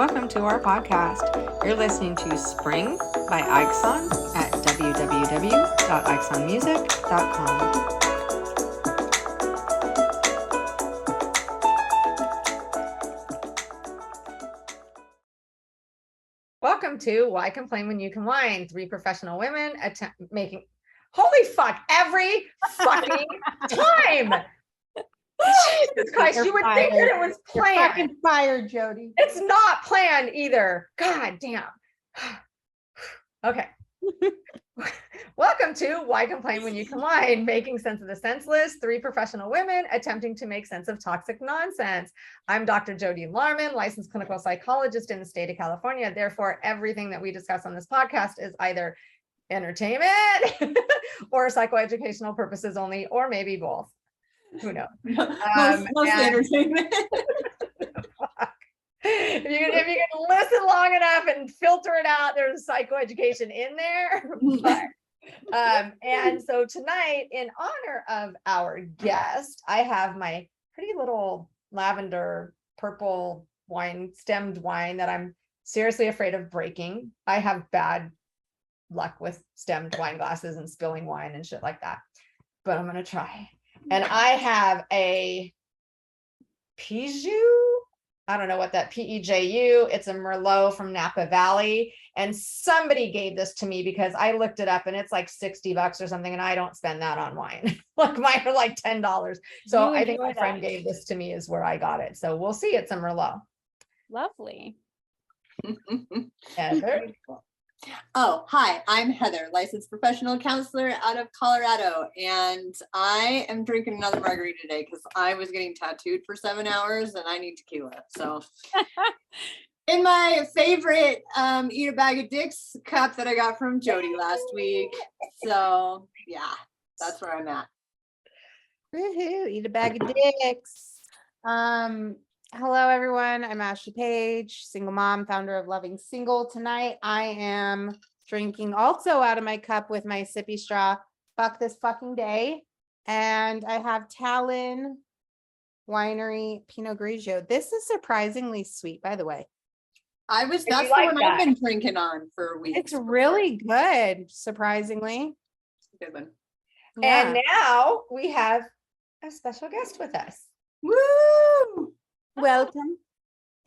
Welcome to our podcast. You're listening to Spring by Ixon at www.ixonmusic.com. Welcome to Why Complain When You Can Whine? Three professional women making holy fuck every fucking time. Jesus Christ, you would think that it was planned. You're fucking fired, Jody. It's not planned either. God damn. Okay. Welcome to Why Complain When You Can Whine? Making sense of the senseless. Three professional women attempting to make sense of toxic nonsense. I'm Dr. Jody Larman, licensed clinical psychologist in the state of California. Therefore, everything that we discuss on this podcast is either entertainment or psychoeducational purposes only, or maybe both. Who knows? Mostly entertainment. If you can listen long enough and filter it out, there's psychoeducation in there. And so tonight, in honor of our guest, I have my pretty little lavender purple wine, stemmed wine that I'm seriously afraid of breaking. I have bad luck with stemmed wine glasses and spilling wine and shit like that, but I'm gonna try. And I have a Piju. I don't know what that Peju. It's a Merlot from Napa Valley. And somebody gave this to me because I looked it up and it's like $60 or something. And I don't spend that on wine. Like mine are like $10. So I think my friend gave this to me is where I got it. So we'll see. It's a Merlot. Lovely. Heather. Oh, hi, I'm Heather, licensed professional counselor out of Colorado, and I am drinking another margarita today because I was getting tattooed for 7 hours and I need tequila. So in my favorite Eat a Bag of Dicks cup that I got from Jody last week. So yeah, that's where I'm at. Woohoo, eat a bag of dicks. Hello, everyone. I'm Ashley Page, single mom, founder of Loving Single. Tonight, I am drinking also out of my cup with my sippy straw. Fuck this fucking day. And I have Talon Winery Pinot Grigio. This is surprisingly sweet, by the way. That's the one I've been drinking on for weeks. It's really good, surprisingly. Good one. Yeah. And now we have a special guest with us. Woo! Welcome.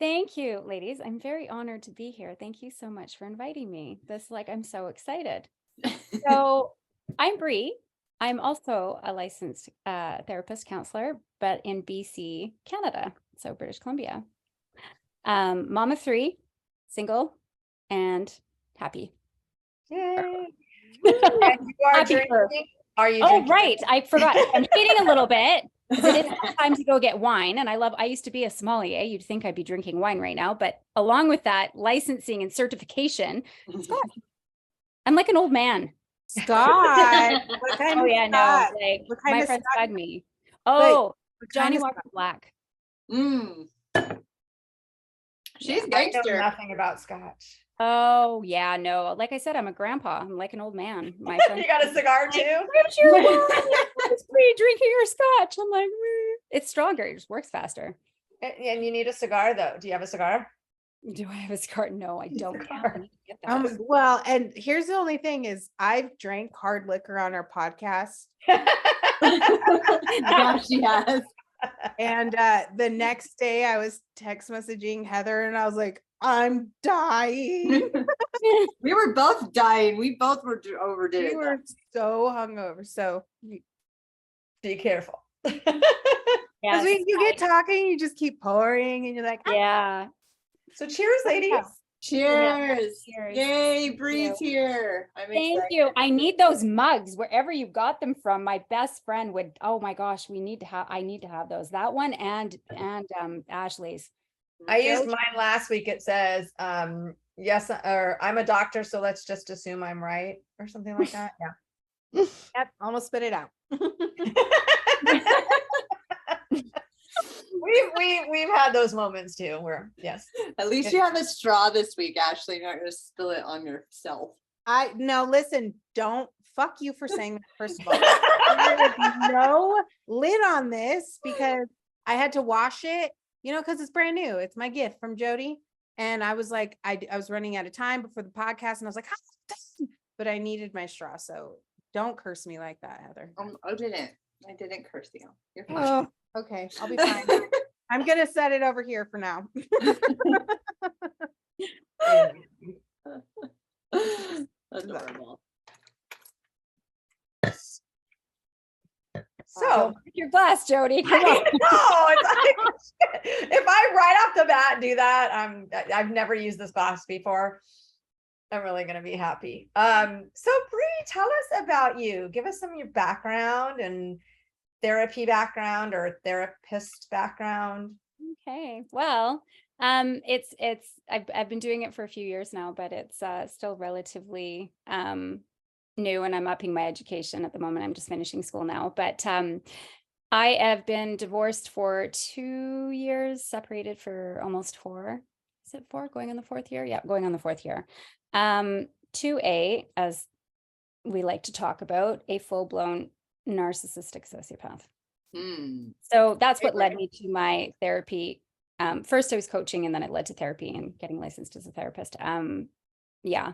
Thank you, ladies. I'm very honored to be here. Thank you so much for inviting me. I'm so excited. So I'm Bree. I'm also a licensed therapist counselor, but in BC, Canada, so British Columbia. Mom of three, single, and happy. Yay. And you are Happy drinking. Are you? Oh, drinking? right. I forgot. I'm cheating a little bit. It is time to go get wine. And I used to be a sommelier. You'd think I'd be drinking wine right now. But along with that, licensing and certification, Scott. I'm like an old man. Scott. What kind Oh, of yeah, Scott? no. Like, What kind my of friends Scott? flag me. Oh, What kind Johnny of Walker Black. She's I know gangster. nothing about Scotch. Oh, yeah, no. Like I said, I'm a grandpa. I'm like an old man. My friend. You got a cigar too? Where's your wine? It's me drinking your scotch. I'm like, it's stronger. It just works faster. And you need a cigar though. Do you have a cigar? Do I have a cigar? No, I don't. Cigar. I need to get that. Well, and here's the only thing is I've drank hard liquor on our podcast. Yeah, she has. And the next day I was text messaging Heather and I was like, I'm dying. We were both dying. We both were overdid We it. were so hungover. So Be careful. because you get talking, you just keep pouring and you're like, Yeah. So cheers, ladies. Cheers. Cheers. Yay, Bree's here. I'm Thank excited. you. I need those mugs wherever you got them from. My best friend would. Oh my gosh, I need to have those. That one and Ashley's. I used mine last week. It says, yes, or I'm a doctor, so let's just assume I'm right, or something like that. Yeah. yep, almost spit it out. We've had those moments too where yes. At least you have a straw this week, Ashley. You're not going to spill it on yourself. No, listen, don't fuck you for saying that, first of all. There is no lid on this because I had to wash it, because it's brand new. It's my gift from Jody. And I was like, I was running out of time before the podcast, and I was like, but I needed my straw. So don't curse me like that, Heather. I didn't curse you. You're fine. Oh, okay. I'll be fine. I'm going to set it over here for now. Adorable. So Your glass, Jody. Come on. it's like, if I right off the bat do that, I've never used this glass before. I'm really going to be happy. So Bree, tell us about you. Give us some of your background and therapy background or therapist background. Okay. Well, I've been doing it for a few years now, but it's still relatively new, and I'm upping my education at the moment. I'm just finishing school now, but I have been divorced for 2 years, separated for almost 4. Is it 4? Going on the 4th year? Yeah, going on the 4th year. To as we like to talk about, a full-blown narcissistic sociopath. So that's what led me to my therapy. First I was coaching, and then it led to therapy and getting licensed as a therapist. Yeah.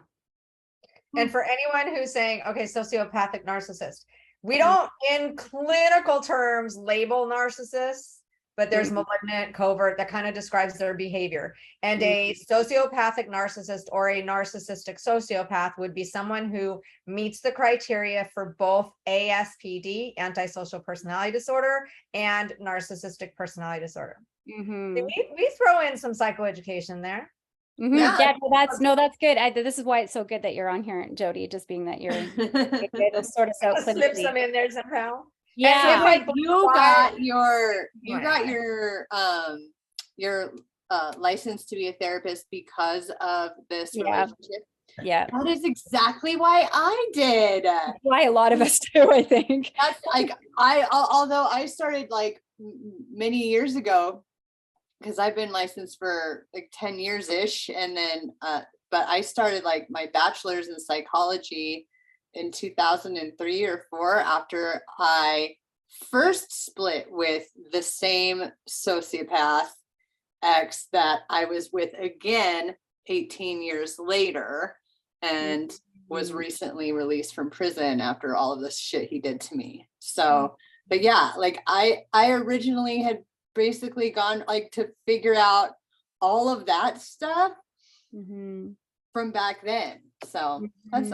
And for anyone who's saying, okay, sociopathic narcissist, we don't in clinical terms label narcissists, but there's malignant, covert, that kind of describes their behavior. And a sociopathic narcissist or a narcissistic sociopath would be someone who meets the criteria for both ASPD, antisocial personality disorder, and narcissistic personality disorder. We throw in some psychoeducation there. Yeah, that's good. This is why it's so good that you're on here, Jody, just being that you're it'll sort us out clinically. Slip some in there somehow. Yeah. Like you got your license to be a therapist because of this relationship. Yeah. That is exactly why I did. Why a lot of us do, I think. That's like although I started like many years ago, because I've been licensed for like 10 years ish. And then, but I started like my bachelor's in psychology in 2003 or 4 after I first split with the same sociopath ex that I was with again 18 years later, and was recently released from prison after all of this shit he did to me. So, but yeah, like I originally had basically gone like to figure out all of that stuff from back then. So that's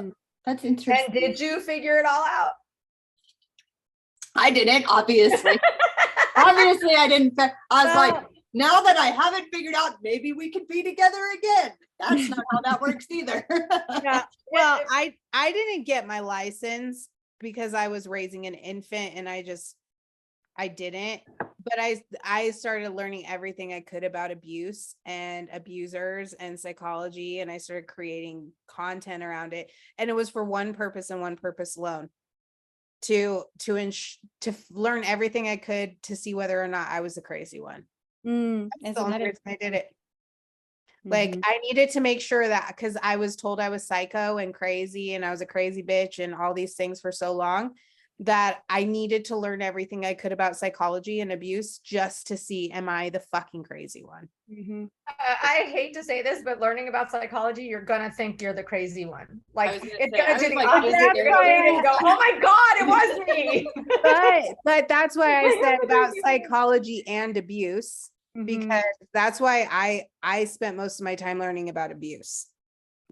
interesting. And did you figure it all out? I didn't, obviously. Obviously I didn't. I was like, now that I haven't figured out, maybe we could be together again. That's not how that works either. Yeah. Well, I didn't get my license because I was raising an infant, and I didn't, but I started learning everything I could about abuse and abusers and psychology, and I started creating content around it. And it was for one purpose and one purpose alone, to learn everything I could to see whether or not I was the crazy one. That's the only reason I did it. Like I needed to make sure that, because I was told I was psycho and crazy and I was a crazy bitch and all these things for so long, that I needed to learn everything I could about psychology and abuse just to see, am I the fucking crazy one? I hate to say this, but learning about psychology, you're gonna think you're the crazy one. Like it's say, gonna do the like, opposite. You're gonna read it and go, "Oh my god, it was me." But that's why I said about psychology and abuse, because that's why I spent most of my time learning about abuse,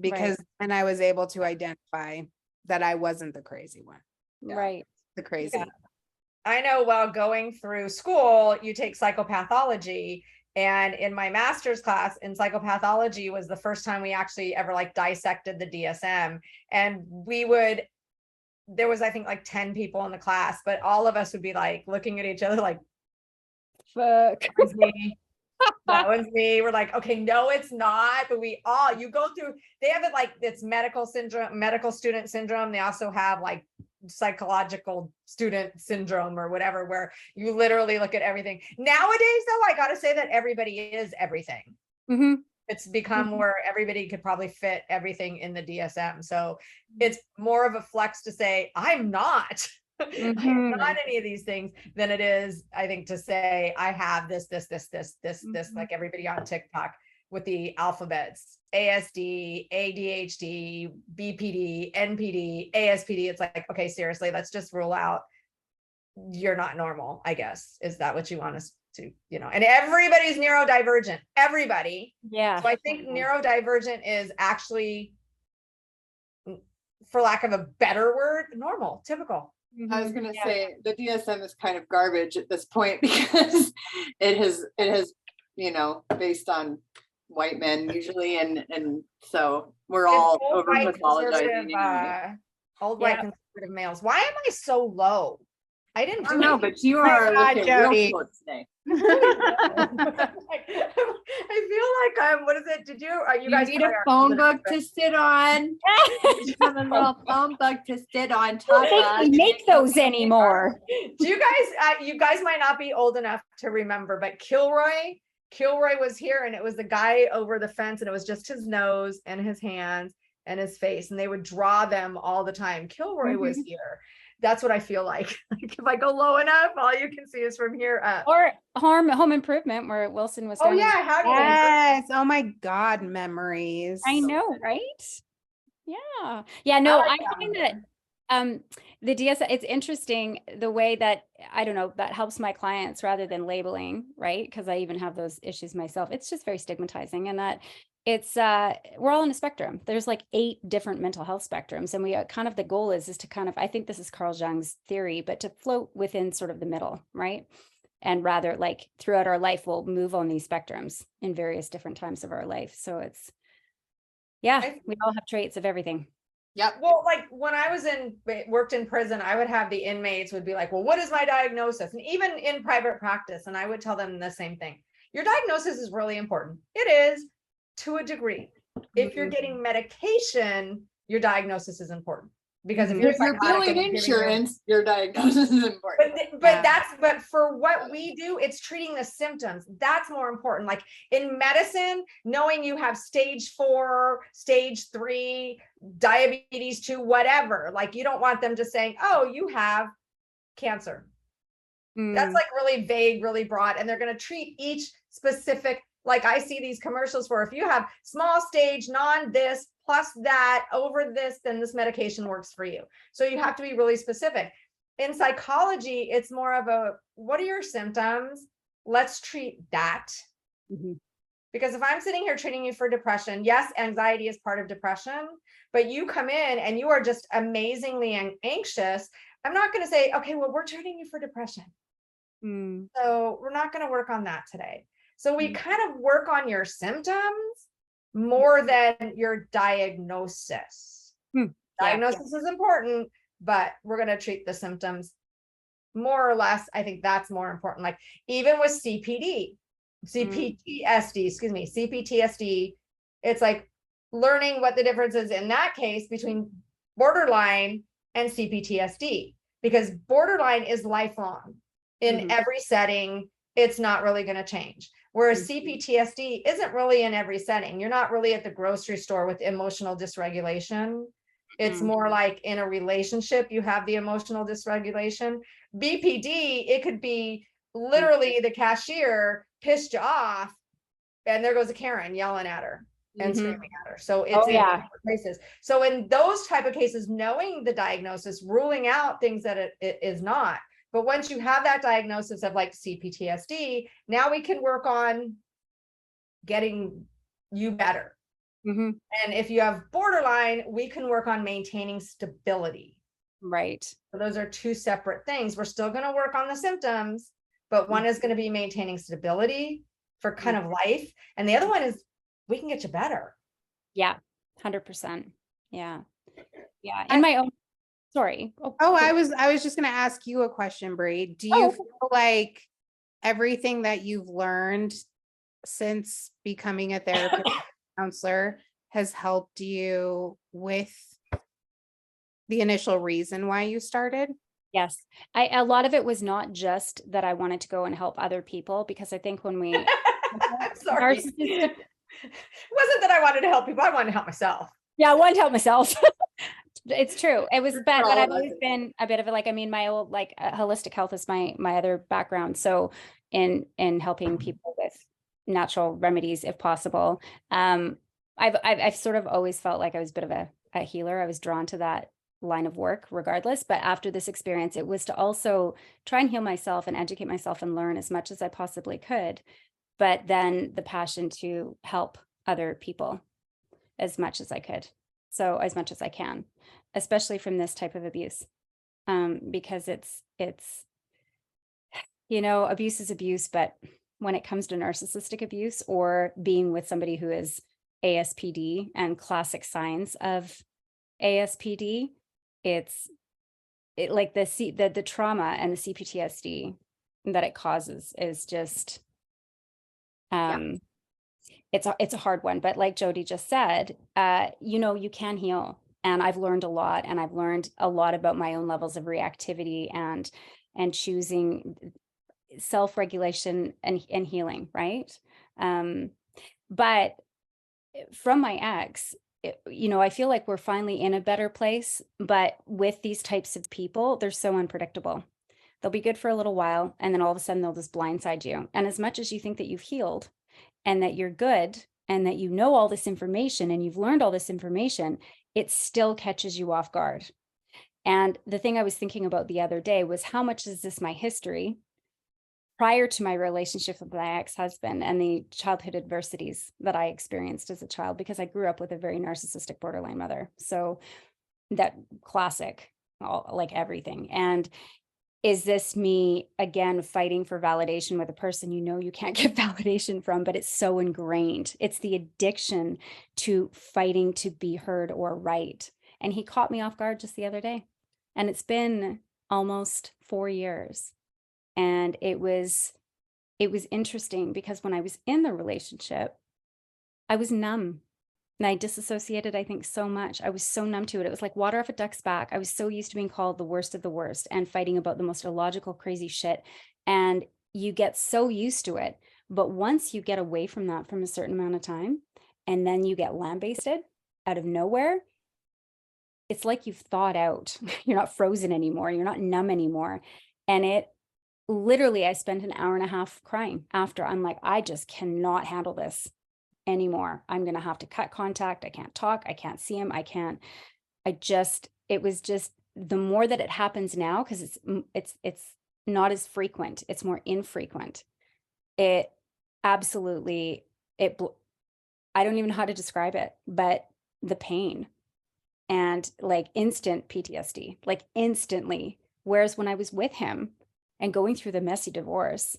because and I was able to identify that I wasn't the crazy one. Right. The crazy. Yeah. I know while going through school, you take psychopathology, and in my master's class in psychopathology was the first time we actually ever like dissected the DSM. And there was, I think, like 10 people in the class, but all of us would be like looking at each other like, fuck. That was me. That was me. We're like, okay, no, it's not. But you go through, they have it like it's medical student syndrome. They also have like psychological student syndrome or whatever, where you literally look at everything. Nowadays, though, I got to say that everybody is everything. It's become where everybody could probably fit everything in the DSM. So it's more of a flex to say, I'm not. I'm not any of these things than it is, I think, to say I have this, like everybody on TikTok with the alphabets, ASD, ADHD, BPD, NPD, ASPD. It's like, okay, seriously, let's just rule out you're not normal, I guess. Is that what you want us to, and everybody's neurodivergent, everybody. Yeah. So I think neurodivergent is actually, for lack of a better word, normal, typical. I was going to say the DSM is kind of garbage at this point because it has, based on white men usually. And so we're all over mythologizing. Old white conservative males. Why am I so low? I didn't do know, but you are looking real close today. I feel like I'm, what is it? Are you guys need a phone book to sit on? You have a little phone book to sit on top of. We make those anymore. Do you guys might not be old enough to remember, but Kilroy was here, and it was the guy over the fence, and it was just his nose and his hands and his face, and they would draw them all the time. Kilroy was here. That's what I feel like. Like if I go low enough, all you can see is from here up. Or Home Improvement, where Wilson was. Oh yeah, how do you? Yes. Oh my God, memories. I know, right? Yeah. Yeah. No, I find that the DSM, it's interesting the way that, I don't know, that helps my clients rather than labeling, right? Because I even have those issues myself. It's just very stigmatizing, and that it's we're all on a spectrum. There's like 8 different mental health spectrums, and we kind of, the goal is to kind of, I think this is Carl Jung's theory, but to float within sort of the middle, right? And rather, like, throughout our life, we'll move on these spectrums in various different times of our life. So it's, we all have traits of everything. Yeah. Well, like when I worked in prison, I would have the inmates would be like, well, what is my diagnosis? And even in private practice, and I would tell them the same thing. Your diagnosis is really important. It is, to a degree. If you're getting medication, your diagnosis is important, because if you're billing insurance, your diagnosis is important. But for what we do, it's treating the symptoms. That's more important. Like in medicine, knowing you have stage 4, stage 3, diabetes 2, whatever. Like you don't want them just saying, oh, you have cancer. That's like really vague, really broad, and they're going to treat each specific. Like I see these commercials for, if you have small stage, this plus that over this, then this medication works for you. So you have to be really specific. In psychology, it's more of a, what are your symptoms? Let's treat that. Because if I'm sitting here treating you for depression, yes, anxiety is part of depression, but you come in and you are just amazingly anxious. I'm not going to say, okay, well, we're treating you for depression. So we're not going to work on that today. So we kind of work on your symptoms more than your diagnosis. Diagnosis is important, but we're going to treat the symptoms more or less. I think that's more important. Like even with CPTSD, it's like learning what the difference is in that case between borderline and CPTSD, because borderline is lifelong in every setting. It's not really going to change. Whereas CPTSD isn't really in every setting. You're not really at the grocery store with emotional dysregulation. It's more like in a relationship, you have the emotional dysregulation. BPD, it could be literally the cashier pissed you off, and there goes a Karen yelling at her and screaming at her. So it's in different places. So in those type of cases, knowing the diagnosis, ruling out things that it is not. But once you have that diagnosis of like CPTSD, now we can work on getting you better. And if you have borderline, we can work on maintaining stability. Right. So those are 2 separate things. We're still going to work on the symptoms, but one is going to be maintaining stability for kind of life. And the other one is, we can get you better. Yeah. 100%. Yeah. Yeah. In my own, sorry. I was just going to ask you a question, Bree. Do you feel like everything that you've learned since becoming a therapist counselor has helped you with the initial reason why you started? Yes. A lot of it was not just that I wanted to go and help other people, because I think when we sorry. It wasn't that I wanted to help people. I wanted to help myself. Yeah, I wanted to help myself. It's true. It was bad, but I've always been a bit of a, like, I mean, my old, like, holistic health is my other background. So in helping people with natural remedies if possible. I've sort of always felt like I was a bit of a healer. I was drawn to that line of work regardless. But after this experience, it was to also try and heal myself and educate myself and learn as much as I possibly could. But then the passion to help other people as much as I could. So as much as I can, especially from this type of abuse. Because it's, abuse is abuse, but when it comes to narcissistic abuse or being with somebody who is ASPD and classic signs of ASPD, like the trauma and the CPTSD that it causes is just, it's a hard one. But like Jody just said, you can heal. And I've learned a lot, and I've learned a lot about my own levels of reactivity and choosing self-regulation and healing, right? But from my ex, I feel like we're finally in a better place, but with these types of people, they're so unpredictable. They'll be good for a little while, and then all of a sudden they'll just blindside you. And as much as you think that you've healed and that you're good and that you know all this information and you've learned all this information, it still catches you off guard. And the thing I was thinking about the other day was, how much is this my history prior to my relationship with my ex-husband and the childhood adversities that I experienced as a child, because I grew up with a very narcissistic borderline mother. So that classic, like everything. And is this me again fighting for validation with a person you can't get validation from, but it's so ingrained. It's the addiction to fighting to be heard or right. And he caught me off guard just the other day. And it's been almost 4 years. And it was interesting because when I was in the relationship, I was numb. And I disassociated, I think, so much. I was so numb to it. It was like water off a duck's back. I was so used to being called the worst of the worst and fighting about the most illogical, crazy shit. And you get so used to it. But once you get away from that from a certain amount of time, and then you get lambasted out of nowhere, it's like you've thawed out. You're not frozen anymore. You're not numb anymore. And it literally, I spent an hour and a half crying after. I'm like, I just cannot handle this anymore. I'm going to have to cut contact. I can't talk. I can't see him. It was just the more that it happens now, because it's not as frequent. It's more infrequent. It absolutely, I don't even know how to describe it, but the pain and like instant PTSD, like instantly. Whereas when I was with him and going through the messy divorce,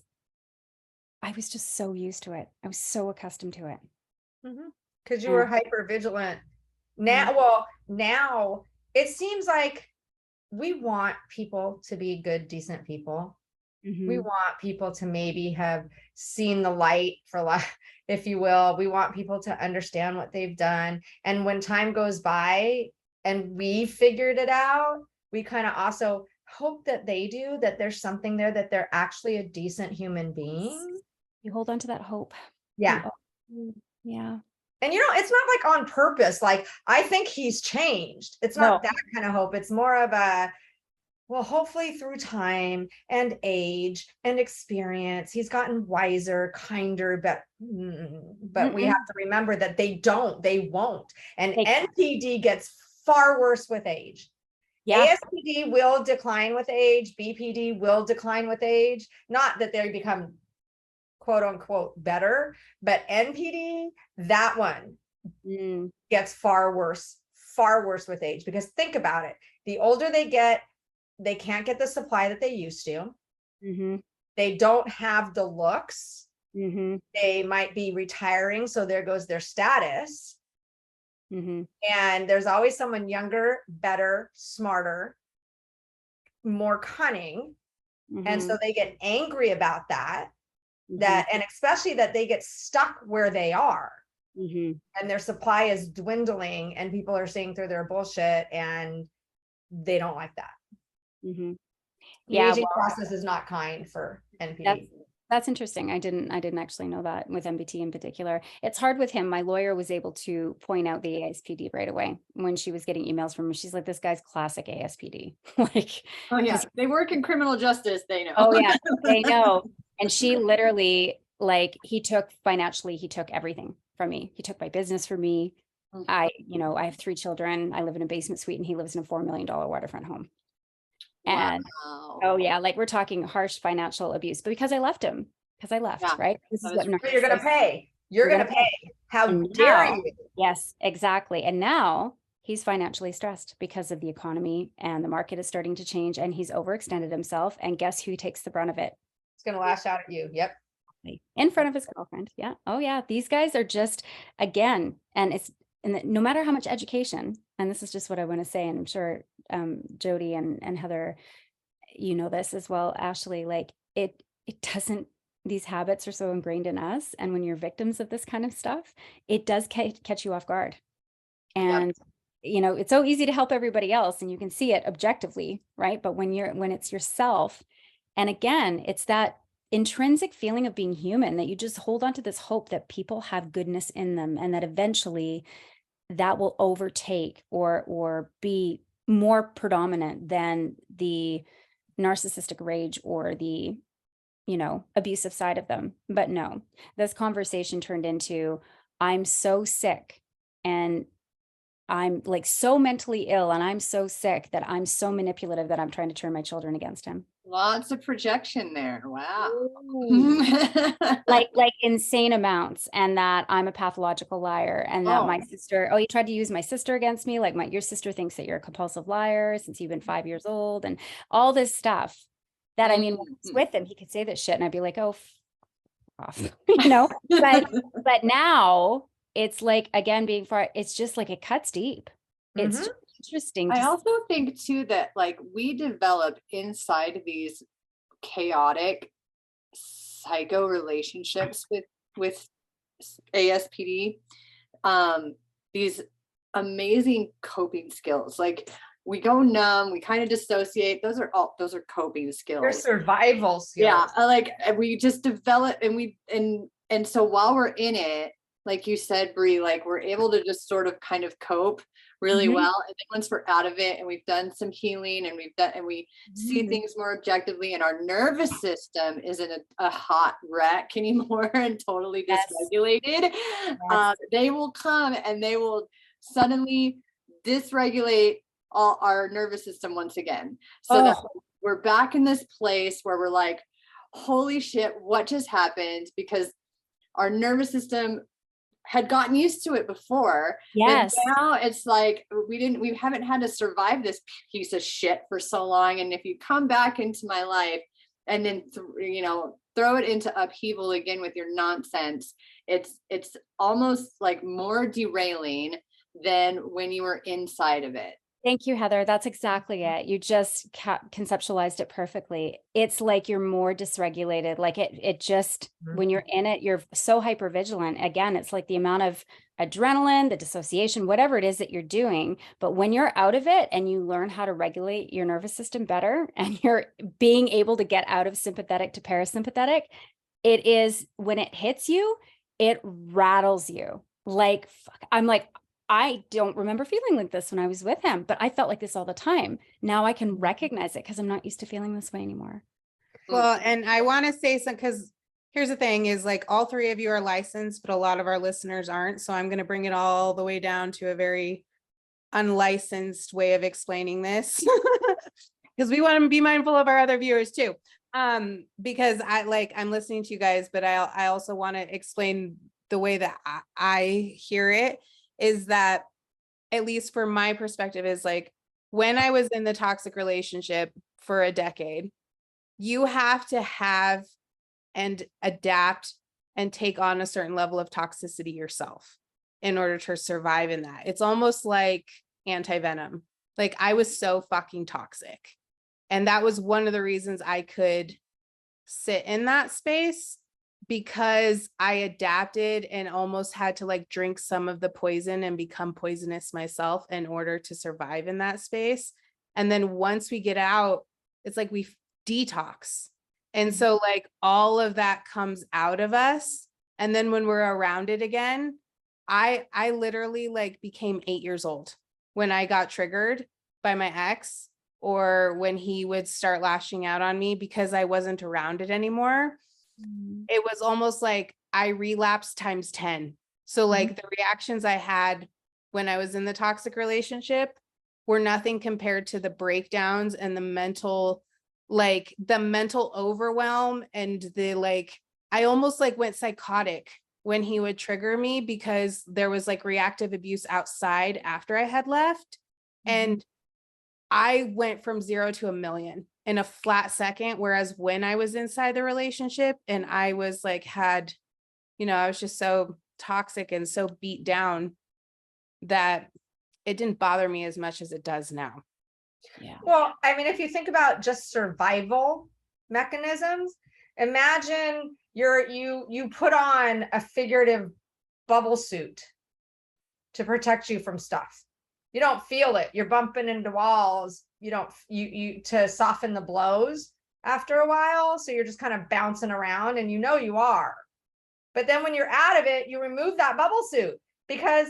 I was just so used to it. I was so accustomed to it. Because you were hyper vigilant. Now it seems like we want people to be good, decent people. We want people to maybe have seen the light, for life, if you will. We want people to understand what they've done. And when time goes by and we figured it out, we kind of also hope that they do, that there's something there, that they're actually a decent human being. You hold on to that hope. Yeah. Yeah. And it's not like on purpose. Like, I think he's changed. It's not that kind of hope. It's more of a, well, hopefully through time and age and experience, he's gotten wiser, kinder, but we have to remember that they won't. And NPD gets far worse with age. Yeah. ASPD will decline with age. BPD will decline with age. Not that they become quote unquote better, but NPD, that one gets far worse with age. Because think about it. The older they get, they can't get the supply that they used to. They don't have the looks. They might be retiring. So there goes their status. And there's always someone younger, better, smarter, more cunning. And so they get angry about that. And especially that they get stuck where they are. And their supply is dwindling and people are seeing through their bullshit and they don't like that. The aging process is not kind for NPD. That's interesting. I didn't actually know that with MBT in particular. It's hard with him. My lawyer was able to point out the ASPD right away when she was getting emails from him. She's like, this guy's classic ASPD. Like, oh yeah, they work in criminal justice. They know. Oh yeah, they know. And she literally like he took everything from me. He took my business from me. I have 3 children. I live in a basement suite and he lives in a $4 million waterfront home. And Wow. oh yeah, like we're talking harsh financial abuse, but because I left, Yeah. right? This is what You're gonna narcissists. pay. You're gonna pay. How And dare now- you? Yes, exactly. And now he's financially stressed because of the economy and the market is starting to change and he's overextended himself. And guess who takes the brunt of it? It's gonna lash out at you. Yep. In front of his girlfriend. Yeah. Oh yeah. These guys are just, again, and no matter how much education, and this is just what I want to say, and I'm sure Jody and Heather, you know this as well, Ashley, like it doesn't, these habits are so ingrained in us. And when you're victims of this kind of stuff, it does catch you off guard. And it's so easy to help everybody else and you can see it objectively, right? But when it's yourself, and again, it's that intrinsic feeling of being human, that you just hold on to this hope that people have goodness in them and that eventually that will overtake or be more predominant than the narcissistic rage or the abusive side of them. But no, this conversation turned into, I'm so sick and I'm like so mentally ill and I'm so sick that I'm so manipulative that I'm trying to turn my children against him. Lots of projection there. Wow. like insane amounts, and that I'm a pathological liar, and that my sister, you tried to use my sister against me, like your sister thinks that you're a compulsive liar since you've been 5 years old, and all this stuff that when I was with him, he could say this shit and I'd be like, oh, off, but now it's like, again, being far, it's just like it cuts deep. It's interesting. I also think too that like we develop inside these chaotic psycho relationships with ASPD, these amazing coping skills. Like we go numb, we kind of dissociate. Those are coping skills. They're survival skills. Yeah, like we just develop, and so while we're in it, like you said, Bree, like we're able to just sort of kind of cope really well. And then once we're out of it and we've done some healing and we see things more objectively, and our nervous system isn't a hot wreck anymore and totally dysregulated, they will come and they will suddenly dysregulate all our nervous system once again. So that we're back in this place where we're like, holy shit, what just happened? Because our nervous system had gotten used to it before. Yes. But now it's like we haven't had to survive this piece of shit for so long. And if you come back into my life and then throw it into upheaval again with your nonsense, it's almost like more derailing than when you were inside of it. Thank you, Heather. That's exactly it. You just conceptualized it perfectly. It's like you're more dysregulated. Like it just, when you're in it, you're so hypervigilant. Again, it's like the amount of adrenaline, the dissociation, whatever it is that you're doing. But when you're out of it and you learn how to regulate your nervous system better, and you're being able to get out of sympathetic to parasympathetic, it is, when it hits you, it rattles you. Like, fuck, I'm like, I don't remember feeling like this when I was with him, but I felt like this all the time. Now I can recognize it because I'm not used to feeling this way anymore. Well, and I want to say something, because here's the thing is, like, all 3 of you are licensed, but a lot of our listeners aren't. So I'm going to bring it all the way down to a very unlicensed way of explaining this, because we want to be mindful of our other viewers too. Because I'm listening to you guys, but I also want to explain the way that I hear it. Is that, at least for my perspective, is like, when I was in the toxic relationship for a decade, you have to have and adapt and take on a certain level of toxicity yourself in order to survive in that. It's almost like anti-venom. Like, I was so fucking toxic. And that was one of the reasons I could sit in that space, because I adapted and almost had to like drink some of the poison and become poisonous myself in order to survive in that space. And then once we get out, it's like we detox. And so like all of that comes out of us. And then when we're around it again, I literally like became 8 years old when I got triggered by my ex, or when he would start lashing out on me because I wasn't around it anymore. it was almost like I relapsed times 10. So like the reactions I had when I was in the toxic relationship were nothing compared to the breakdowns and the mental overwhelm and the like, I almost like went psychotic when he would trigger me because there was like reactive abuse outside after I had left. And I went from 0 to 1,000,000 in a flat second. Whereas when I was inside the relationship and I was like, I was just so toxic and so beat down that it didn't bother me as much as it does now. Yeah. Well, I mean, if you think about just survival mechanisms, imagine you put on a figurative bubble suit to protect you from stuff. You don't feel it. You're bumping into walls. You to soften the blows after a while. So you're just kind of bouncing around and you are. But then when you're out of it, you remove that bubble suit because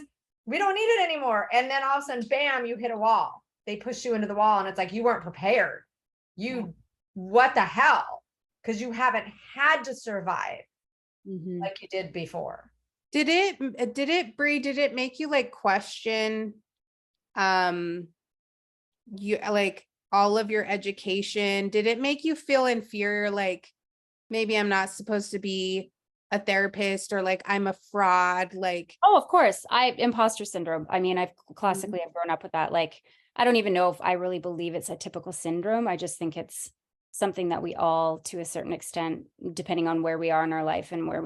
we don't need it anymore. And then all of a sudden, bam, you hit a wall. They push you into the wall and it's like, you weren't prepared. What the hell? Because you haven't had to survive like you did before. Did it, Bree, did it make you like question, you like all of your education? Did it make you feel inferior? Like maybe I'm not supposed to be a therapist or like I'm a fraud, like. Oh, of course. Imposter syndrome. I mean, I've grown up with that. Like, I don't even know if I really believe it's a typical syndrome. I just think it's something that we all, to a certain extent, depending on where we are in our life and where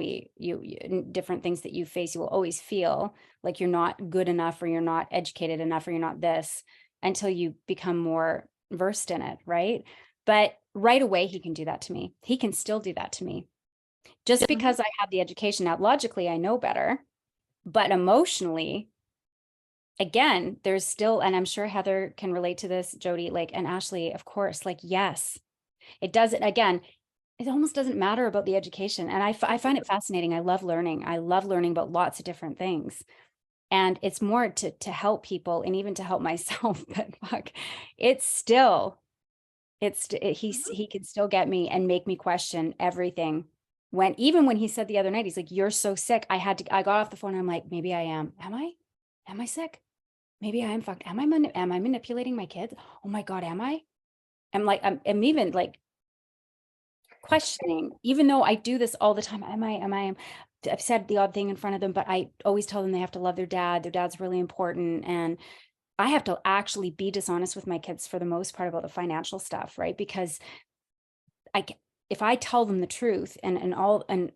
different things that you face, you will always feel like you're not good enough or you're not educated enough or you're not this until you become more versed in it. Right. But right away, he can do that to me. He can still do that to me. Just because I have the education. Now, logically, I know better, but emotionally, again, there's still, and I'm sure Heather can relate to this, Jody, like, and Ashley, of course, like, yes, it doesn't, again, it almost doesn't matter about the education. And I find it fascinating. I love learning. I love learning about lots of different things. And it's more to help people and even to help myself, but fuck, he can still get me and make me question everything. Even when he said the other night, he's like, you're so sick. I got off the phone. And I'm like, maybe I am. Am I sick? Maybe I am fucked. Am I manipulating my kids? Oh my God, am I? I'm like, I'm even like questioning, even though I do this all the time. I've said the odd thing in front of them, but I always tell them they have to love their dad. Their dad's really important. And I have to actually be dishonest with my kids for the most part about the financial stuff, right? Because if I tell them the truth and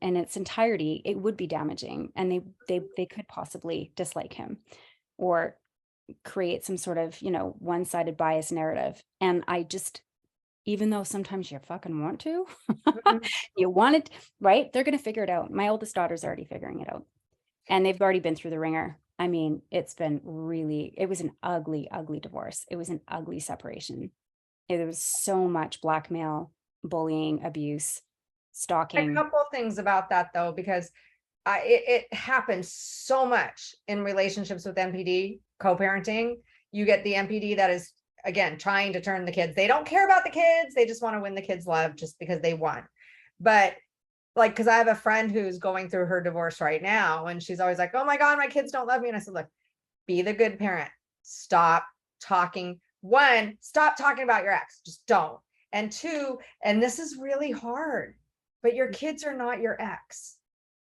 its entirety, it would be damaging, and they could possibly dislike him or create some sort of, one-sided bias narrative. And I just, even though sometimes you fucking want to, you want it, right? They're going to figure it out. My oldest daughter's already figuring it out, and they've already been through the ringer. I mean, it was an ugly, ugly divorce. It was an ugly separation. There was so much blackmail, bullying, abuse, stalking. A couple of things about that though, because it happens so much in relationships with NPD co-parenting. You get the NPD that is, again, trying to turn the kids. They don't care about the kids. They just want to win the kids' love just because they won. But like, because I have a friend who's going through her divorce right now, and she's always like, oh my God, my kids don't love me. And I said, look, be the good parent. Stop talking. One, stop talking about your ex. Just don't. And two, and this is really hard, but your kids are not your ex.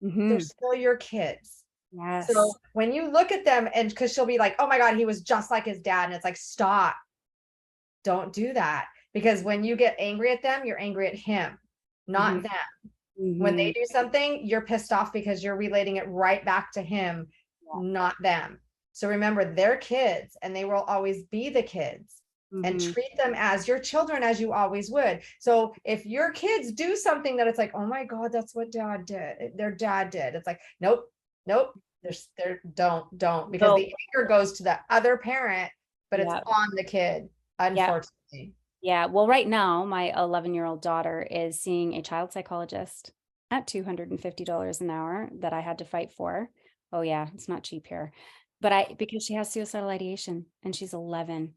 They're still your kids. Yes. So when you look at them, and because she'll be like, oh my God, he was just like his dad. And it's like, stop. Don't do that. Because when you get angry at them, you're angry at him, not them. When they do something, you're pissed off because you're relating it right back to him, not them. So remember, they're kids and they will always be the kids. And treat them as your children, as you always would. So if your kids do something that it's like, oh my God, that's what dad did, their dad did, it's like, nope, don't, because the anger goes to the other parent, but it's on the kid, unfortunately. Yeah. Well, right now, my 11-year-old daughter is seeing a child psychologist at $250 an hour that I had to fight for. Oh yeah, it's not cheap here, but because she has suicidal ideation and she's 11.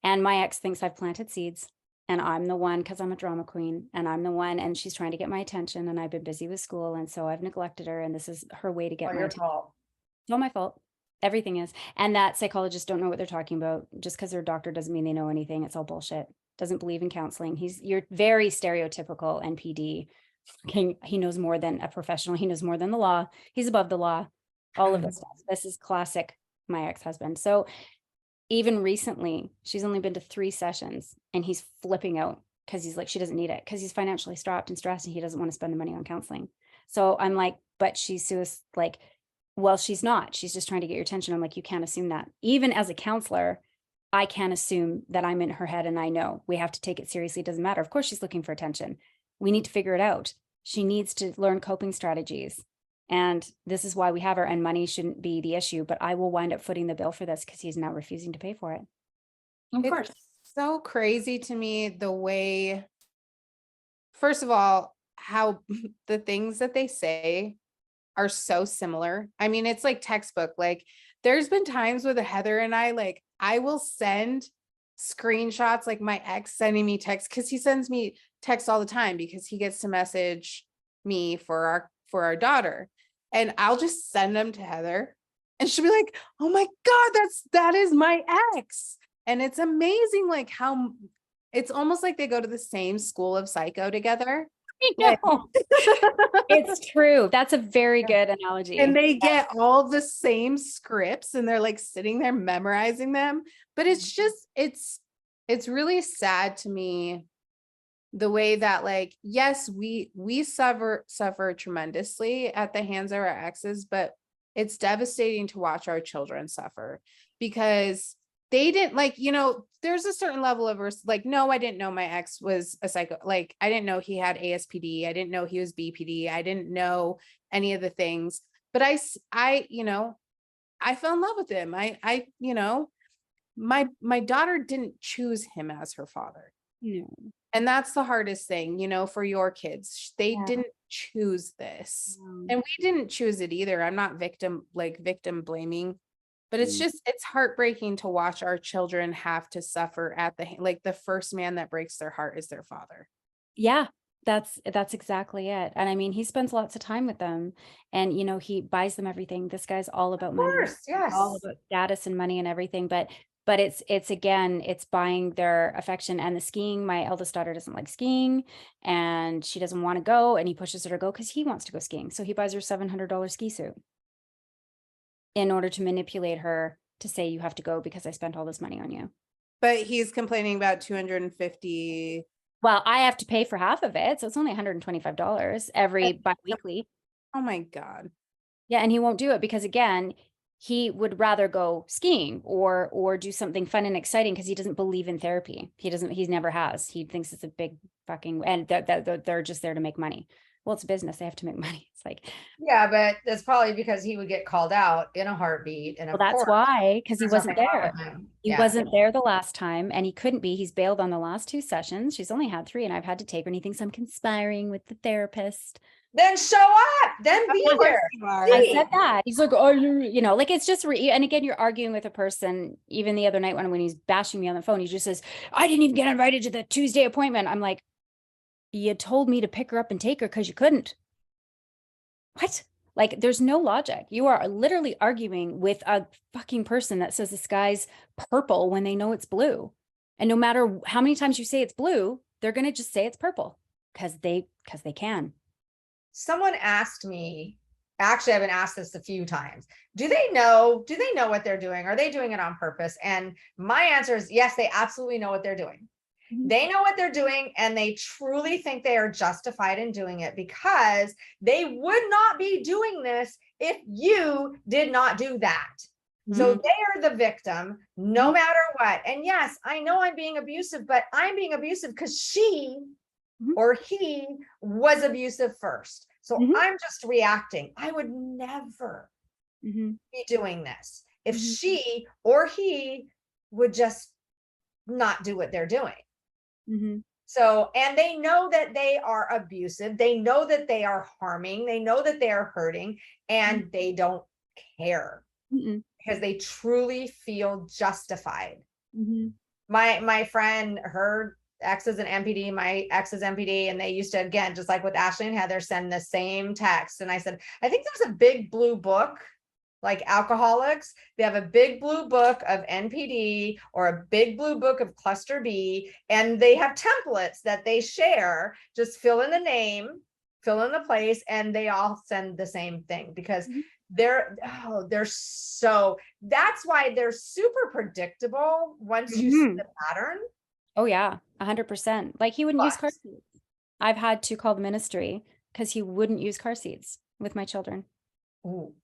And my ex thinks I've planted seeds and I'm the one, because I'm a drama queen, and I'm the one, and she's trying to get my attention, and I've been busy with school, and so I've neglected her, and this is her way to get All my your attention. fault. It's all my fault. Everything is. And that psychologists don't know what they're talking about. Just because they're a doctor doesn't mean they know anything. It's all bullshit. Doesn't believe in counseling. You're very stereotypical NPD. He knows more than a professional. He knows more than the law. He's above the law. All of this stuff. This is classic my ex-husband. So even recently, she's only been to 3 sessions, and he's flipping out because he's like, she doesn't need it, because he's financially strapped and stressed, and he doesn't want to spend the money on counseling. So I'm like, but she's like, well, she's not. She's just trying to get your attention. I'm like, you can't assume that. Even as a counselor, I can't assume that I'm in her head and I know. We have to take it seriously. It doesn't matter. Of course, she's looking for attention. We need to figure it out. She needs to learn coping strategies. And this is why we have her, and money shouldn't be the issue, but I will wind up footing the bill for this because he's now refusing to pay for it. Of course. It's so crazy to me the way, first of all, how the things that they say are so similar. I mean, it's like textbook. Like, there's been times with Heather and I, like, I will send screenshots, like my ex sending me texts, because he sends me texts all the time because he gets to message me for our daughter, and I'll just send them to Heather, and she'll be like, oh my God, that is my ex. And it's amazing, like, how it's almost like they go to the same school of psycho together. I know. It's true. That's a very good analogy. And they get all the same scripts, and they're like sitting there memorizing them. But it's just, it's really sad to me the way that, like, yes, we suffer tremendously at the hands of our exes, but it's devastating to watch our children suffer because they didn't, like, there's a certain level of like, no, I didn't know my ex was a psycho. Like, I didn't know he had ASPD. I didn't know he was BPD. I didn't know any of the things, but I fell in love with him. My daughter didn't choose him as her father. No. And that's the hardest thing, for your kids. They Yeah. didn't choose this. No. And we didn't choose it either. I'm not victim blaming, but it's just, it's heartbreaking to watch our children have to suffer at the first man that breaks their heart is their father. Yeah, that's exactly it. And I mean, he spends lots of time with them, and he buys them everything. This guy's all about money. Of course, yes. All about status and money and everything. But it's again, it's buying their affection. And the skiing, my eldest daughter doesn't like skiing, and she doesn't want to go, and he pushes her to go because he wants to go skiing. So he buys her $700 ski suit in order to manipulate her to say, you have to go because I spent all this money on you. But he's complaining about $250. Well, I have to pay for half of it. So it's only $125 every biweekly. Oh my God. Yeah. And he won't do it because, again, he would rather go skiing or do something fun and exciting because he doesn't believe in therapy. He never has. He thinks it's a big fucking, and they're just there to make money. Well, it's a business. They have to make money. It's like, Yeah, but that's probably because he would get called out in a heartbeat. And well, that's why, because he there's wasn't nothing wrong there. with him. He Yeah. wasn't there the last time, and he couldn't be. He's bailed on the last 2 sessions. She's only had 3, and I've had to take her, and he thinks I'm conspiring with the therapist. Then show up. Then be there. I said that. He's like, oh, like, it's just, and again, you're arguing with a person. Even the other night when he's bashing me on the phone, he just says, I didn't even get invited to the Tuesday appointment. I'm like, you told me to pick her up and take her because you couldn't. What? Like, there's no logic. You are literally arguing with a fucking person that says the sky's purple when they know it's blue. And no matter how many times you say it's blue, they're going to just say it's purple because they can. Someone asked me, actually, I've been asked this a few times. Do they know what they're doing? Are they doing it on purpose? And my answer is yes, they absolutely know what they're doing. They know what they're doing, and they truly think they are justified in doing it because they would not be doing this if you did not do that. So they are the victim no matter what. And yes, I know I'm being abusive, but I'm being abusive because she or he was abusive first. So I'm just reacting. I would never be doing this if she or he would just not do what they're doing. So, and they know that they are abusive. They know that they are harming. They know that they are hurting, and they don't care because they truly feel justified. My friend, her ex is an MPD, my ex is MPD, and they used to, again, just like with Ashley and Heather, send the same text. And I said, I think there's a big blue book, like alcoholics, they have a big blue book of NPD or a big blue book of cluster B, and they have templates that they share. Just fill in the name, fill in the place, and they all send the same thing because they're so, that's why they're super predictable once you see the pattern. Oh yeah, 100%. Like he wouldn't use car But- seats. I've had to call the ministry because he wouldn't use car seats with my children. Ooh.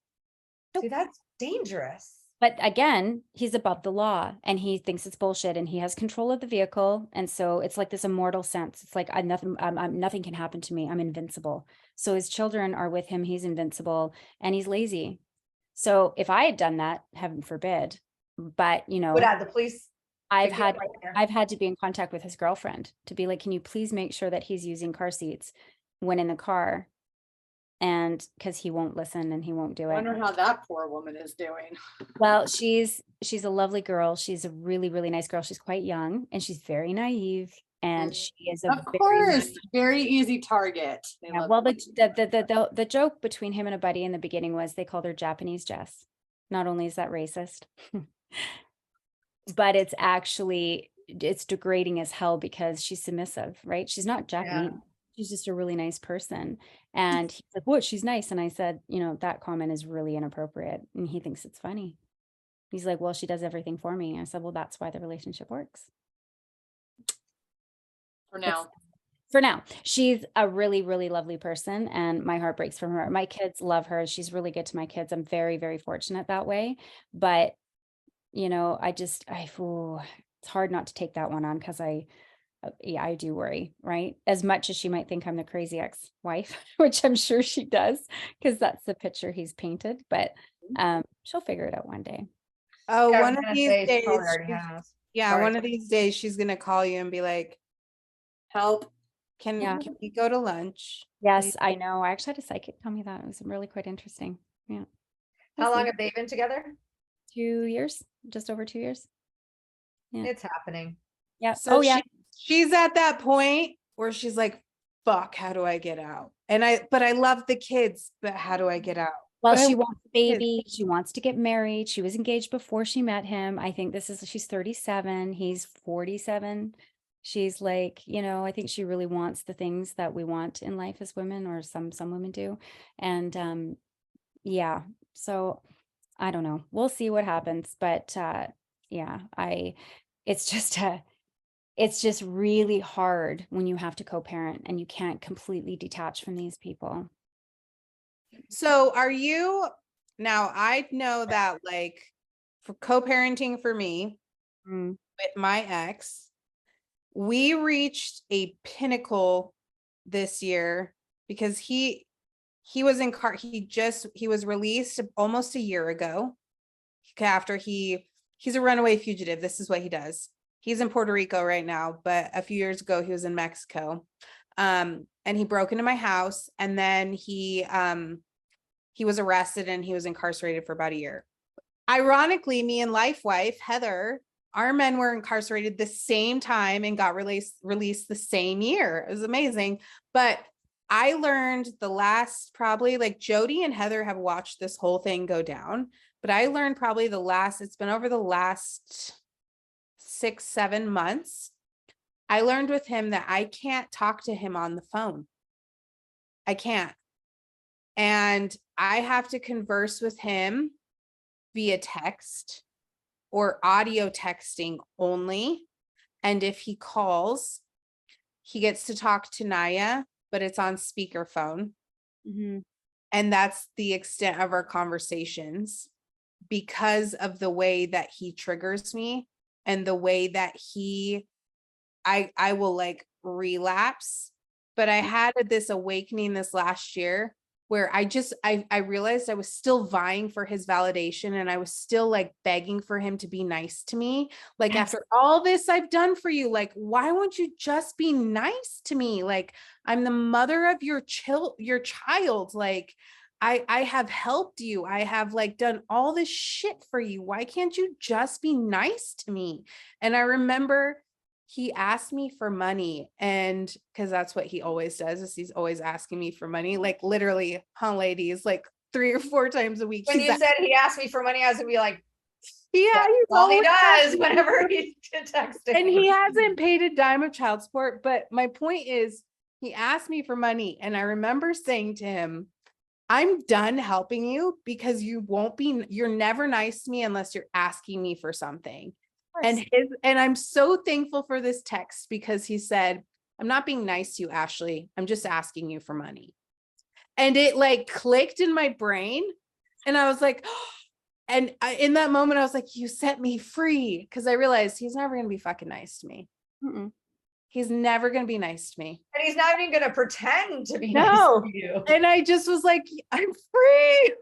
See, that's dangerous. But again, he's above the law and he thinks it's bullshit and he has control of the vehicle. And so it's like this immortal sense. It's like nothing can happen to me. I'm invincible. So his children are with him. He's invincible and he's lazy. So if I had done that, heaven forbid, but you know, Would have the police. I've pick you up had right there. I've had to be in contact with his girlfriend to be like, can you please make sure that he's using car seats when in the car? And because he won't listen and he won't do I it. wonder how that poor woman is doing. Well, she's a lovely girl. She's a really, really nice girl. She's quite young and she's very naive. And she is a Of course, very easy target. They yeah, love well, that. the joke between him and a buddy in the beginning was they called her Japanese Jess. Not only is that racist, but it's actually it's degrading as hell because she's submissive, right? She's not Japanese. Yeah. She's just a really nice person. And he's like, what? She's nice. And I said, you know, that comment is really inappropriate. And he thinks it's funny. He's like, well, she does everything for me. I said, well, that's why the relationship works. For now. For now, she's a really, really lovely person and my heart breaks from her. My kids love her. She's really good to my kids. I'm very, very fortunate that way. But, you know, it's hard not to take that one on because I do worry, right? As much as she might think I'm the crazy ex-wife, which I'm sure she does, because that's the picture he's painted, but she'll figure it out one day. Oh, Yeah, I one was of gonna these say she days, probably already has. yeah, Sorry. one of these days she's gonna call you and be like, Help. can Yeah. we go to lunch? Yes, I know. I actually had a psychic tell me that. It was really quite interesting. Yeah. How We'll long see. have they been together? 2 years, just over 2 years. Yeah. It's happening. Yeah. So Oh yeah. she's at that point where she's like, fuck, how do I get out? But I love the kids, but how do I get out? Well, But I she want wants a kids. baby. She wants to get married. She was engaged before she met him. I think she's 37. He's 47. She's like, you know, I think she really wants the things that we want in life as women, or some women do. And yeah, so I don't know. We'll see what happens. But yeah, it's just really hard when you have to co-parent and you can't completely detach from these people. So are you now? I know that like for co-parenting for me with my ex, we reached a pinnacle this year because he was he was released almost a year ago after he's a runaway fugitive. This is what he does. He's in Puerto Rico right now, but a few years ago he was in Mexico. And he broke into my house and then he was arrested and he was incarcerated for about a year. Ironically, me and Lifewife, Heather, our men were incarcerated the same time and got released the same year. It was amazing. But I learned the last, probably like Jody and Heather have watched this whole thing go down, but I learned probably it's been over the last 6-7 months. I learned with him that I can't talk to him on the phone. I can't. And I have to converse with him via text or audio texting only. And if he calls, he gets to talk to Naya, but it's on speakerphone. Mm-hmm. And that's the extent of our conversations because of the way that he triggers me and the way that I will relapse. But I had this awakening this last year where I realized I was still vying for his validation and I was still begging for him to be nice to me. Yes. After all this I've done for you, why won't you just be nice to me? I'm the mother of your child. I have helped you. I have done all this shit for you. Why can't you just be nice to me? And I remember he asked me for money, and because that's what he always does, is he's always asking me for money, like literally, ladies, like 3 or 4 times a week. When you said he asked me for money, I was gonna be like, yeah, he's all he always does asking whenever me. he's texting. And he hasn't paid a dime of child support. But my point is, he asked me for money, and I remember saying to him, I'm done helping you because you're never nice to me unless you're asking me for something. And I'm so thankful for this text, because he said, I'm not being nice to you, Ashley. I'm just asking you for money. And it like clicked in my brain. And I was like, in that moment, I was like, you set me free. Because I realized he's never going to be fucking nice to me. He's never going to be nice to me. And he's not even going to pretend to be No. nice to you. And I just was like, I'm free.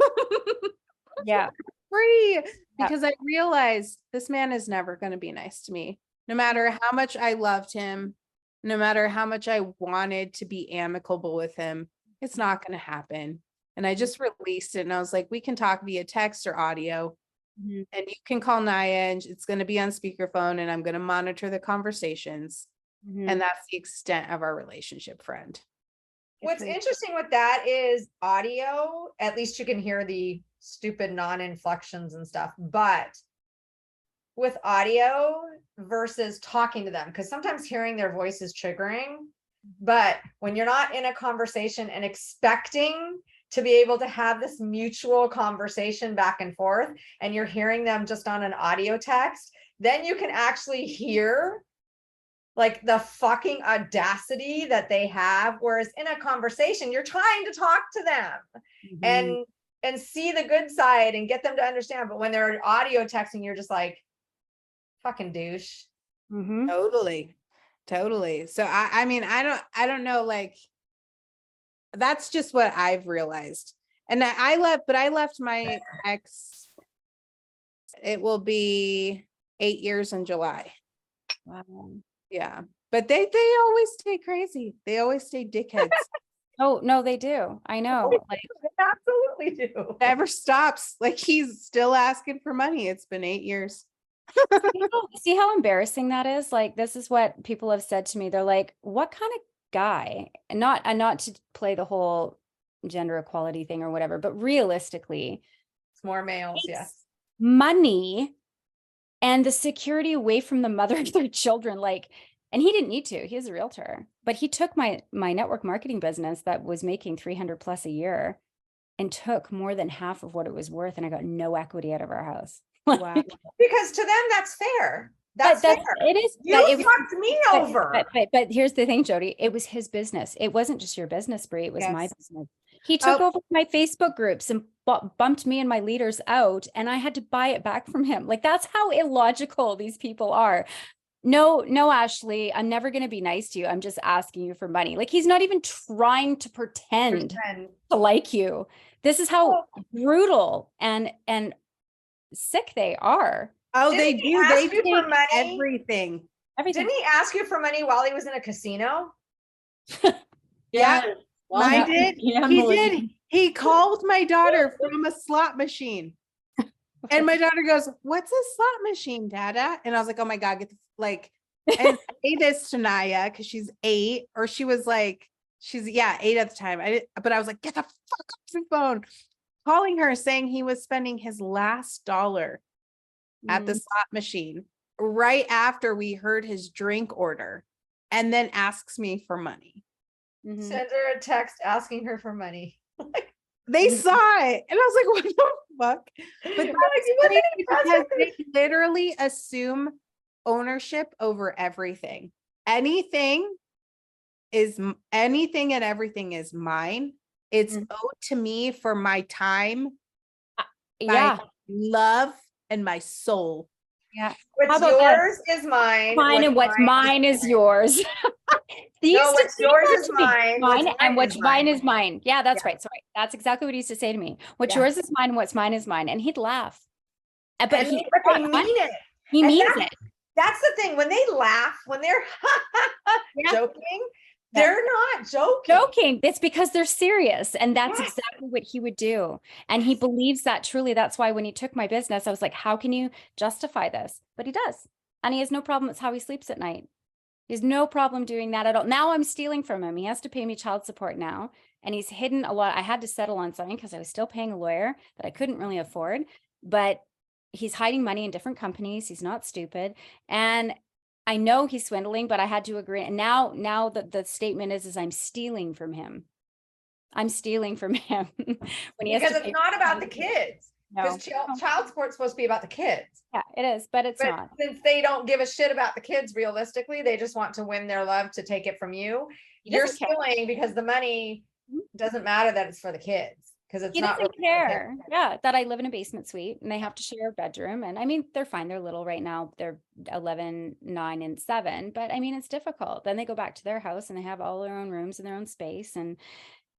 Yeah. Free. Because I realized this man is never going to be nice to me. No matter how much I loved him, no matter how much I wanted to be amicable with him, it's not going to happen. And I just released it, and I was like, we can talk via text or audio, and you can call Naya, and it's going to be on speakerphone, and I'm going to monitor the conversations. And that's the extent of our relationship, friend. What's interesting with that is audio, at least you can hear the stupid non-inflections and stuff, but with audio versus talking to them, because sometimes hearing their voice is triggering, but when you're not in a conversation and expecting to be able to have this mutual conversation back and forth, and you're hearing them just on an audio text, then you can actually hear like the fucking audacity that they have. Whereas in a conversation, you're trying to talk to them and see the good side and get them to understand. But when they're audio texting, you're just like, fucking douche. Totally. So I mean, I don't know, like, that's just what I've realized. And I left my ex, it will be 8 years in July. Wow. Yeah. But they always stay crazy. They always stay dickheads. Oh, no, they do. I know. Like, They absolutely do. Never stops. Like, he's still asking for money. It's been 8 years. see how embarrassing that is? Like, this is what people have said to me. They're like, what kind of guy? And not to play the whole gender equality thing or whatever, but realistically, It's more males, yes. money and the security away from the mother of their children. Like, and he didn't need to, he was a realtor, but he took my network marketing business that was making 300 plus a year and took more than half of what it was worth. And I got no equity out of our house. Wow. Because to them, that's fair. That's fair. It is. You fucked me over. But here's the thing, Jody. It was his business. It wasn't just your business, Brie. It was my business. He took over my Facebook groups and bumped me and my leaders out, and I had to buy it back from him. Like, that's how illogical these people are. No, Ashley, I'm never going to be nice to you. I'm just asking you for money. Like, he's not even trying to pretend to like you. This is how brutal and sick they are. Oh, Didn't they he do. ask They you for take money? everything. Everything. Didn't he ask you for money while he was in a casino? Yeah. Well, I did. yeah, He Melissa. did. He called my daughter from a slot machine. And my daughter goes, "What's a slot machine, Dada?" And I was like, "Oh my God, get the, like," and say this to Naya, because she's 8, or she was like, she's 8 at the time. But I was like, "Get the fuck off the phone." Calling her, saying he was spending his last dollar at the slot machine right after we heard his drink order, and then asks me for money. Send her a text asking her for money. They saw it, and I was like, "What the fuck?" But that's crazy because they literally assume ownership over everything. Anything and everything is mine. It's owed to me for my time, my love, and my soul. Yeah. What's yours is mine. Mine, and what's mine is yours. No, what's yours is mine. Mine, and what's mine is mine. Yeah, that's right. Sorry. That's exactly what he used to say to me. What's yours is mine, and what's mine is mine. And he'd laugh. But they mean it. He means it. That's the thing. When they laugh, when they're joking, they're not joking. It's because they're serious. And that's exactly what he would do. And he believes that truly. That's why when he took my business, I was like, how can you justify this? But he does. And he has no problem. It's how he sleeps at night. He has no problem doing that at all. Now I'm stealing from him. He has to pay me child support now. And he's hidden a lot. I had to settle on something because I was still paying a lawyer that I couldn't really afford. But he's hiding money in different companies. He's not stupid. And I know he's swindling, but I had to agree. And now the statement is I'm stealing from him. I'm stealing from him. When he has Because to it's not about the kids. No. Because child support's supposed to be about the kids. Yeah, it is, but it's But not. since they don't give a shit about the kids realistically, they just want to win their love to take it from you. You're doesn't care. stealing because the money doesn't matter that it's for the kids. Because it's He not doesn't really for the kids. care. Yeah, that I live in a basement suite and they have to share a bedroom. And I mean, they're fine. They're little right now. They're 11, 9, and 7. But I mean, it's difficult. Then they go back to their house and they have all their own rooms and their own space. And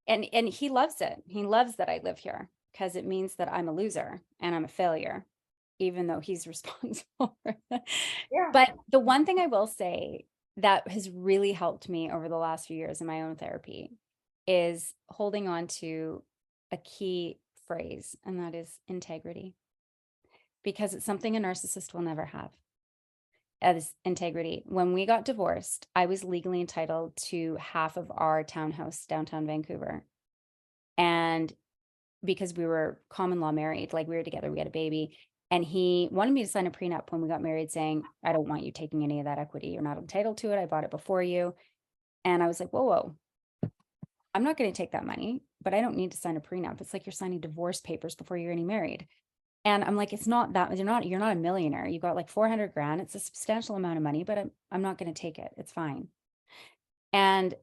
he loves it. He loves that I live here because it means that I'm a loser and I'm a failure, even though he's responsible for it. Yeah. But the one thing I will say that has really helped me over the last few years in my own therapy is holding on to a key phrase, and that is integrity, because it's something a narcissist will never have. As integrity. When we got divorced, I was legally entitled to half of our townhouse downtown Vancouver. And because we were common law married, like we were together, we had a baby. And he wanted me to sign a prenup when we got married saying, I don't want you taking any of that equity. You're not entitled to it. I bought it before you. And I was like, whoa. I'm not going to take that money, but I don't need to sign a prenup. It's like you're signing divorce papers before you're getting married. And I'm like, it's not that you're not a millionaire. You got like 400 grand. It's a substantial amount of money, but I'm not going to take it. It's fine. And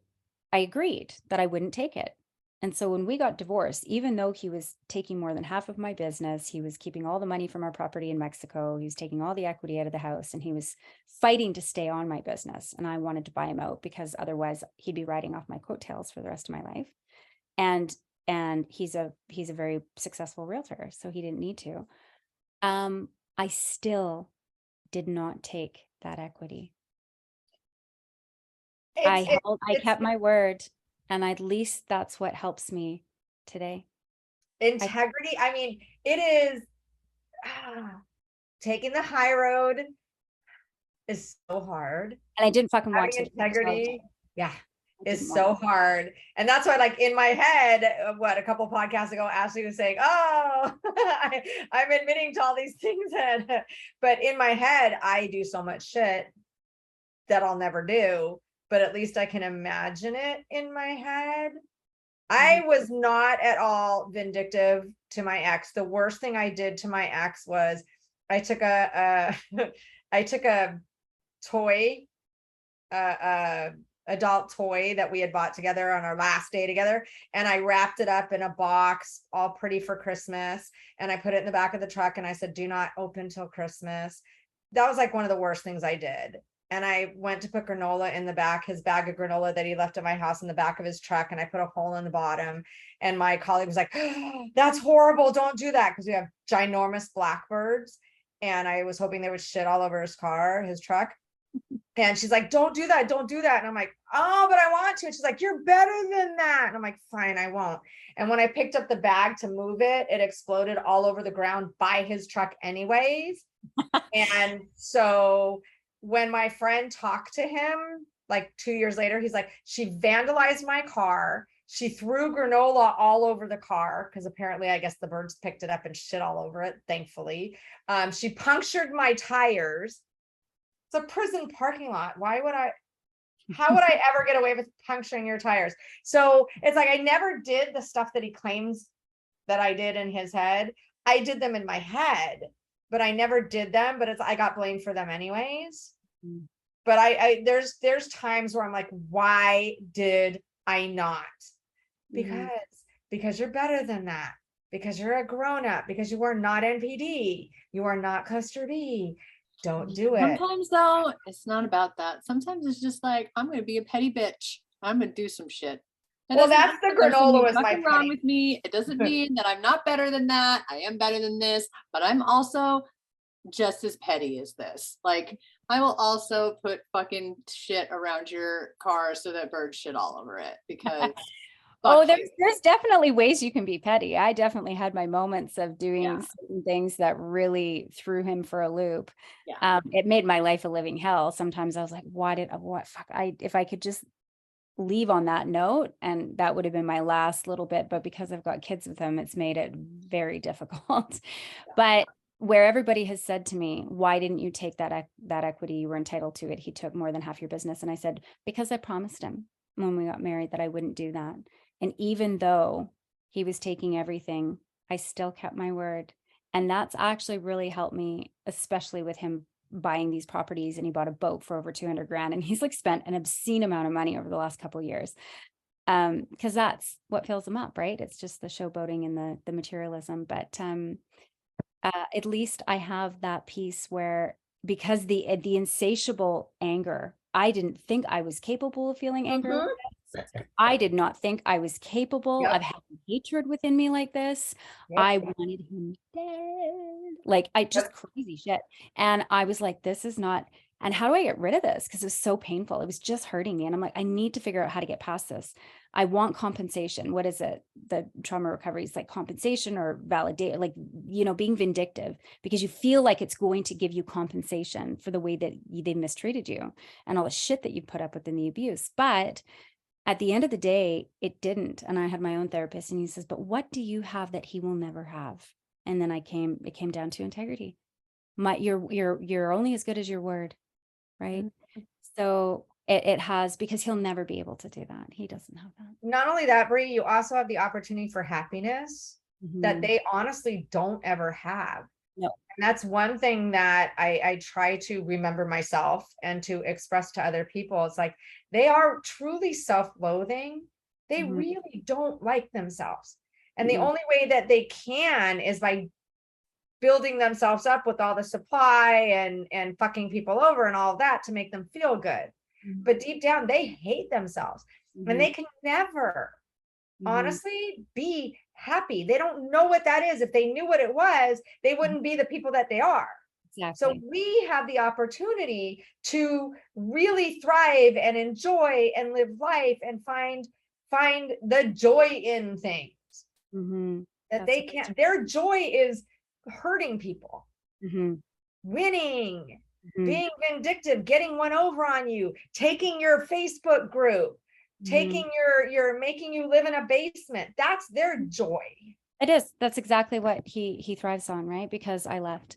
I agreed that I wouldn't take it. And so when we got divorced, even though he was taking more than half of my business, he was keeping all the money from our property in Mexico, he was taking all the equity out of the house, and he was fighting to stay on my business. And I wanted to buy him out because otherwise he'd be riding off my coattails for the rest of my life. And he's a very successful realtor, so he didn't need to. I still did not take that equity. I kept my word, and at least that's what helps me today. Integrity. I mean, it is taking the high road is so hard. And I didn't fucking want Having to. integrity. Yeah. Is so hard. And that's why, like, in my head, a couple podcasts ago, Ashley was saying, oh, I'm admitting to all these things. But in my head, I do so much shit that I'll never do, but at least I can imagine it in my head. I was not at all vindictive to my ex. The worst thing I did to my ex was I took a toy, adult toy that we had bought together on our last day together, and I wrapped it up in a box all pretty for Christmas, and I put it in the back of the truck, and I said, do not open till Christmas. That was like one of the worst things I did. And I went to put granola in the back, his bag of granola that he left at my house, in the back of his truck, and I put a hole in the bottom. And my colleague was like, oh, that's horrible, don't do that, because we have ginormous blackbirds, and I was hoping they would shit all over his truck. And she's like, don't do that. And I'm like, oh, but I want to. And she's like, you're better than that. And I'm like, fine, I won't. And when I picked up the bag to move it, it exploded all over the ground by his truck anyways. And so when my friend talked to him, like 2 years later, he's like, she vandalized my car. She threw granola all over the car because apparently, I guess the birds picked it up and shit all over it, thankfully. She punctured my tires. It's a prison parking lot. How would I ever get away with puncturing your tires? So it's like, I never did the stuff that he claims that I did in his head. I did them in my head, but I never did them, but I got blamed for them anyways. But there's times where I'm like, why did I not? Because you're better than that. Because you're a grown-up, because you are not NPD. You are not cluster B. Don't do it. Sometimes though, it's not about that. Sometimes it's just like, I'm going to be a petty bitch. I'm going to do some shit. Well, that's the granola was my wrong with me. It doesn't mean that I'm not better than that. I am better than this, but I'm also just as petty as this. Like, I will also put fucking shit around your car so that birds shit all over it, because Oh, Fuck there's definitely ways you can be petty. I definitely had my moments of doing Yeah. certain things that really threw him for a loop. Yeah. It made my life a living hell. Sometimes I was like, if I could just leave on that note, and that would have been my last little bit, but because I've got kids with him, it's made it very difficult. But where everybody has said to me, why didn't you take that equity? You were entitled to it. He took more than half your business. And I said, because I promised him when we got married that I wouldn't do that. And even though he was taking everything, I still kept my word. And that's actually really helped me, especially with him buying these properties. And he bought a boat for over 200 grand. And he's like spent an obscene amount of money over the last couple of years. Because that's what fills him up, right? It's just the showboating and the materialism. But at least I have that piece where, because the insatiable anger, I didn't think I was capable of feeling anger like this. I did not think I was capable Yep. of having hatred within me like this. Yep. I wanted him dead. Like, I just crazy shit. And I was like, this is not, and how do I get rid of this? Because it was so painful. It was just hurting me. And I'm like, I need to figure out how to get past this. I want compensation. What is it? The trauma recovery is like compensation or validate, like, you know, being vindictive, because you feel like it's going to give you compensation for the way that they mistreated you and all the shit that you put up with in the abuse. But at the end of the day, it didn't. And I had my own therapist, and he says, but what do you have that he will never have? And then it came down to integrity. You're only as good as your word. Right. Mm-hmm. So it has, because he'll never be able to do that. He doesn't have that. Not only that, Brie, you also have the opportunity for happiness that Mhm. they honestly don't ever have. No. And that's one thing that I try to remember myself and to express to other people. It's like, they are truly self-loathing. They Mhm. really don't like themselves. And the Mhm. only way that they can is by building themselves up with all the supply and fucking people over and all of that to make them feel good. Mhm. But deep down, they hate themselves, and they Mhm. can never Mhm. honestly be happy. They don't know what that is. If they knew what it was, they wouldn't be the people that they are. So Exactly. we have the opportunity to really thrive and enjoy and live life and find the joy in things Mhm. that That's they what can't. Their joy is hurting people, Mhm. winning, Mhm. being vindictive, getting one over on you, taking your Facebook group, taking your making you live in a basement. That's their joy. It is. That's exactly what he thrives on, right? Because I left.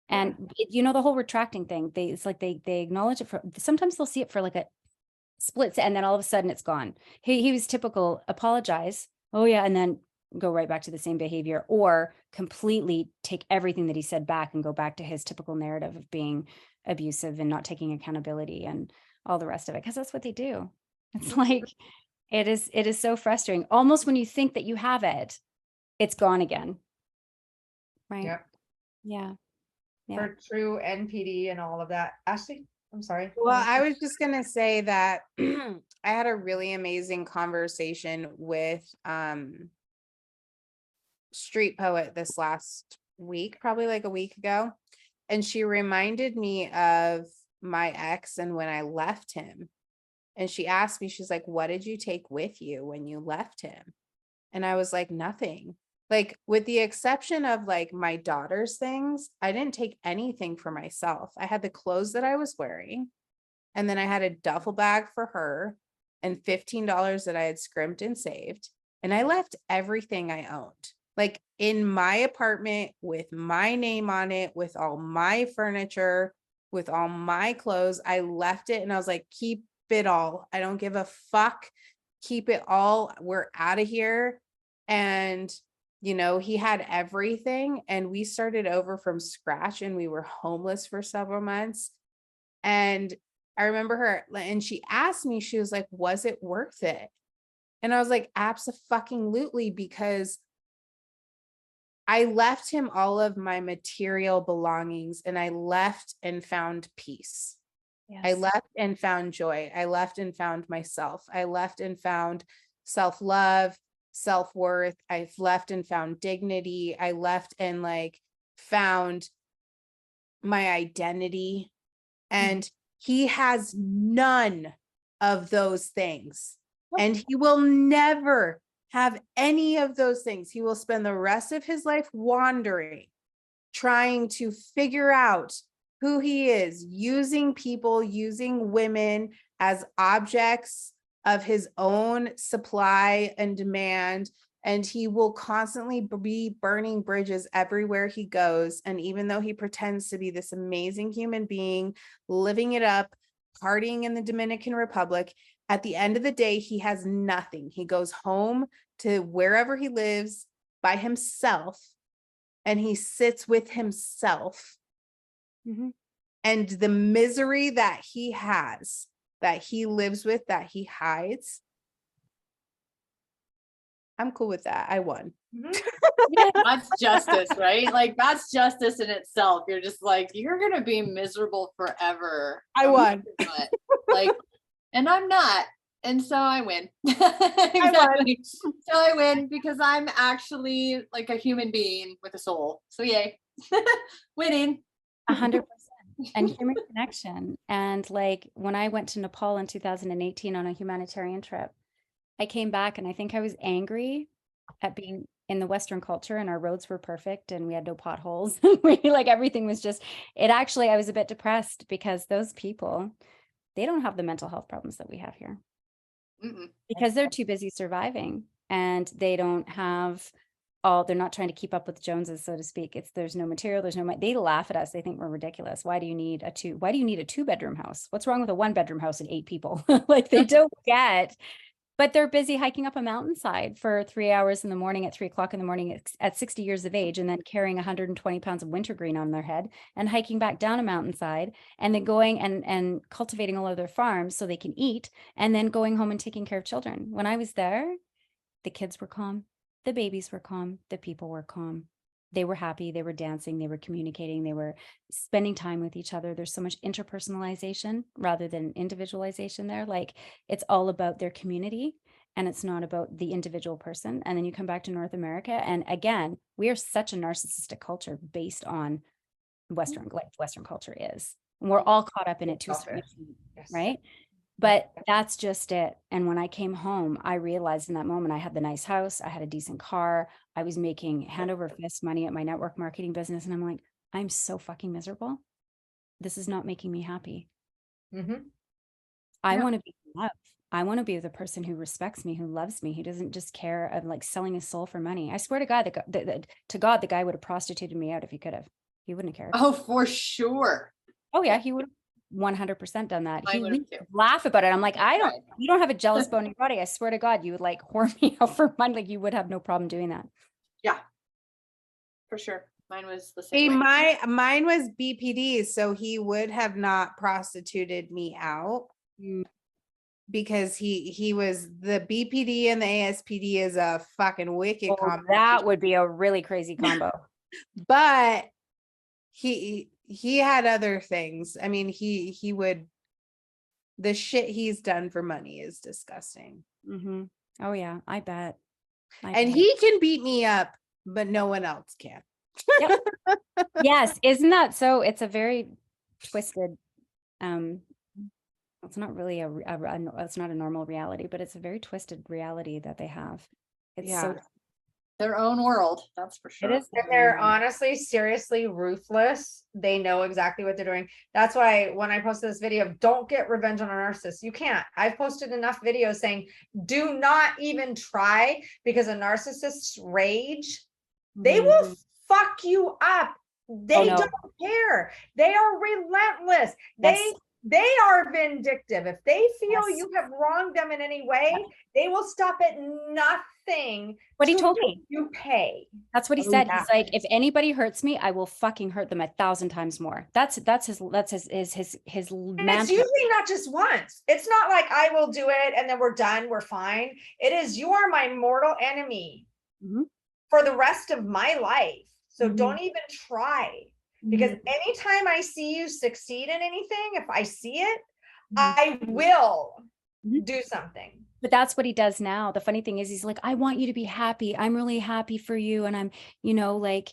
And you know, the whole retracting thing, it's like they acknowledge it for, sometimes they'll see it for like a split, and then all of a sudden it's gone. He was typical, apologize, oh yeah, and then go right back to the same behavior, or completely take everything that he said back and go back to his typical narrative of being abusive and not taking accountability and all the rest of it, because that's what they do. It's like, it is so frustrating. Almost when you think that you have it, it's gone again. Right. Yep. Yeah. Yeah. For true NPD and all of that. Ashley, I'm sorry. Well, I was just gonna say that I had a really amazing conversation with Street Poet this last week, probably like a week ago. And she reminded me of my ex and when I left him. And she asked me, she's like, what did you take with you when you left him? And I was like, nothing. Like, with the exception of like my daughter's things, I didn't take anything for myself. I had the clothes that I was wearing, and then I had a duffel bag for her and $15 that I had scrimped and saved. And I left everything I owned, like in my apartment with my name on it, with all my furniture, with all my clothes. I left it and I was like, keep it all. I don't give a fuck. Keep it all. We're out of here. And, you know, he had everything, and we started over from scratch, and we were homeless for several months. And I remember her, and she asked me, she was like, was it worth it? And I was like, abso-fucking-lutely, because I left him all of my material belongings, and I left and found peace. I Yes. left and found joy. I left and found myself. I left and found self-love, self-worth. I've left and found dignity. I left and like found my identity. And he has none of those things. And he will never have any of those things. He will spend the rest of his life wandering, trying to figure out who he is, using people, using women as objects of his own supply and demand. And he will constantly be burning bridges everywhere he goes. And even though he pretends to be this amazing human being, living it up, partying in the Dominican Republic, at the end of the day, he has nothing. He goes home to wherever he lives by himself, and he sits with himself. Mm-hmm. And the misery that he has, that he lives with, that he hides, I'm cool with that. I won. That's justice, right? Like, that's justice in itself. You're just like, you're gonna be miserable forever. I won. But, like, and I'm not. And so I win. Exactly. So I win because I'm actually like a human being with a soul. So yay. Winning. 100%. And human connection. And like when I went to Nepal in 2018 on a humanitarian trip, I came back and I think I was angry at being in the Western culture, and our roads were perfect and we had no potholes. Like everything was just, I was a bit depressed because those people, they don't have the mental health problems that we have here. Because they're too busy surviving, and they don't have they're not trying to keep up with the Joneses, so to speak. There's no material, there's no money. They laugh at us. They think we're ridiculous. Why do you need a 2-bedroom house? What's wrong with a 1-bedroom house and 8 people? Like they don't get, but they're busy hiking up a mountainside for 3 hours in the morning at 3 o'clock in the morning at 60 years of age, and then carrying 120 pounds of wintergreen on their head and hiking back down a mountainside, and then going and cultivating all of their farms so they can eat, and then going home and taking care of children. When I was there, the kids were calm. The babies were calm. The people were calm. They were happy. They were dancing. They were communicating. They were spending time with each other. There's so much interpersonalization rather than individualization there. Like it's all about their community, and it's not about the individual person. And then you come back to North America, and again, we are such a narcissistic culture based on Western culture is. And we're all caught up in it to a certain extent, right? But that's just it. And when I came home, I realized in that moment, I had the nice house, I had a decent car, I was making hand over fist money at my network marketing business. And I'm like, I'm so fucking miserable. This is not making me happy. I want to be loved. I want to be the person who respects me, who loves me, who doesn't just care of like selling his soul for money. I swear to God, the guy would have prostituted me out if he could have. He wouldn't have cared. Oh, for sure. Oh yeah, he would have 100% done that. I He would would have too. laugh about it. I'm like, you don't have a jealous bone in your body. I swear to God, you would like whore me out for money. Like you would have no problem doing that. Yeah, for sure. Mine was the See, same way. mine was BPD, so he would have not prostituted me out because he was the BPD and the ASPD is a fucking wicked combo. That would be a really crazy combo. But he had other things. I mean, he would, the shit he's done for money is disgusting. Oh yeah, I bet. And he can beat me up, but no one else can. Yep. Yes, isn't that so? It's a very twisted. It's not really it's not a normal reality, but it's a very twisted reality that they have. It's so their own world, that's for sure. It is, and they're honestly seriously ruthless. They know exactly what they're doing. That's why when I posted this video of don't get revenge on a narcissist, you can't. I've posted enough videos saying do not even try, because a narcissist's rage, they will fuck you up. They don't care. They are relentless. They are vindictive. If they feel you have wronged them in any way, they will stop at nothing. What he told me. You pay. That's what he said. He's like, if anybody hurts me, I will fucking hurt them 1,000 times more. That's his and mantra. it's usually not just once. It's not like I will do it and then we're done, we're fine. It is, you are my mortal enemy for the rest of my life. So don't even try. Because anytime I see you succeed in anything, if I see it, I will do something. But that's what he does now. The funny thing is, he's like, I want you to be happy. I'm really happy for you. And I'm, like,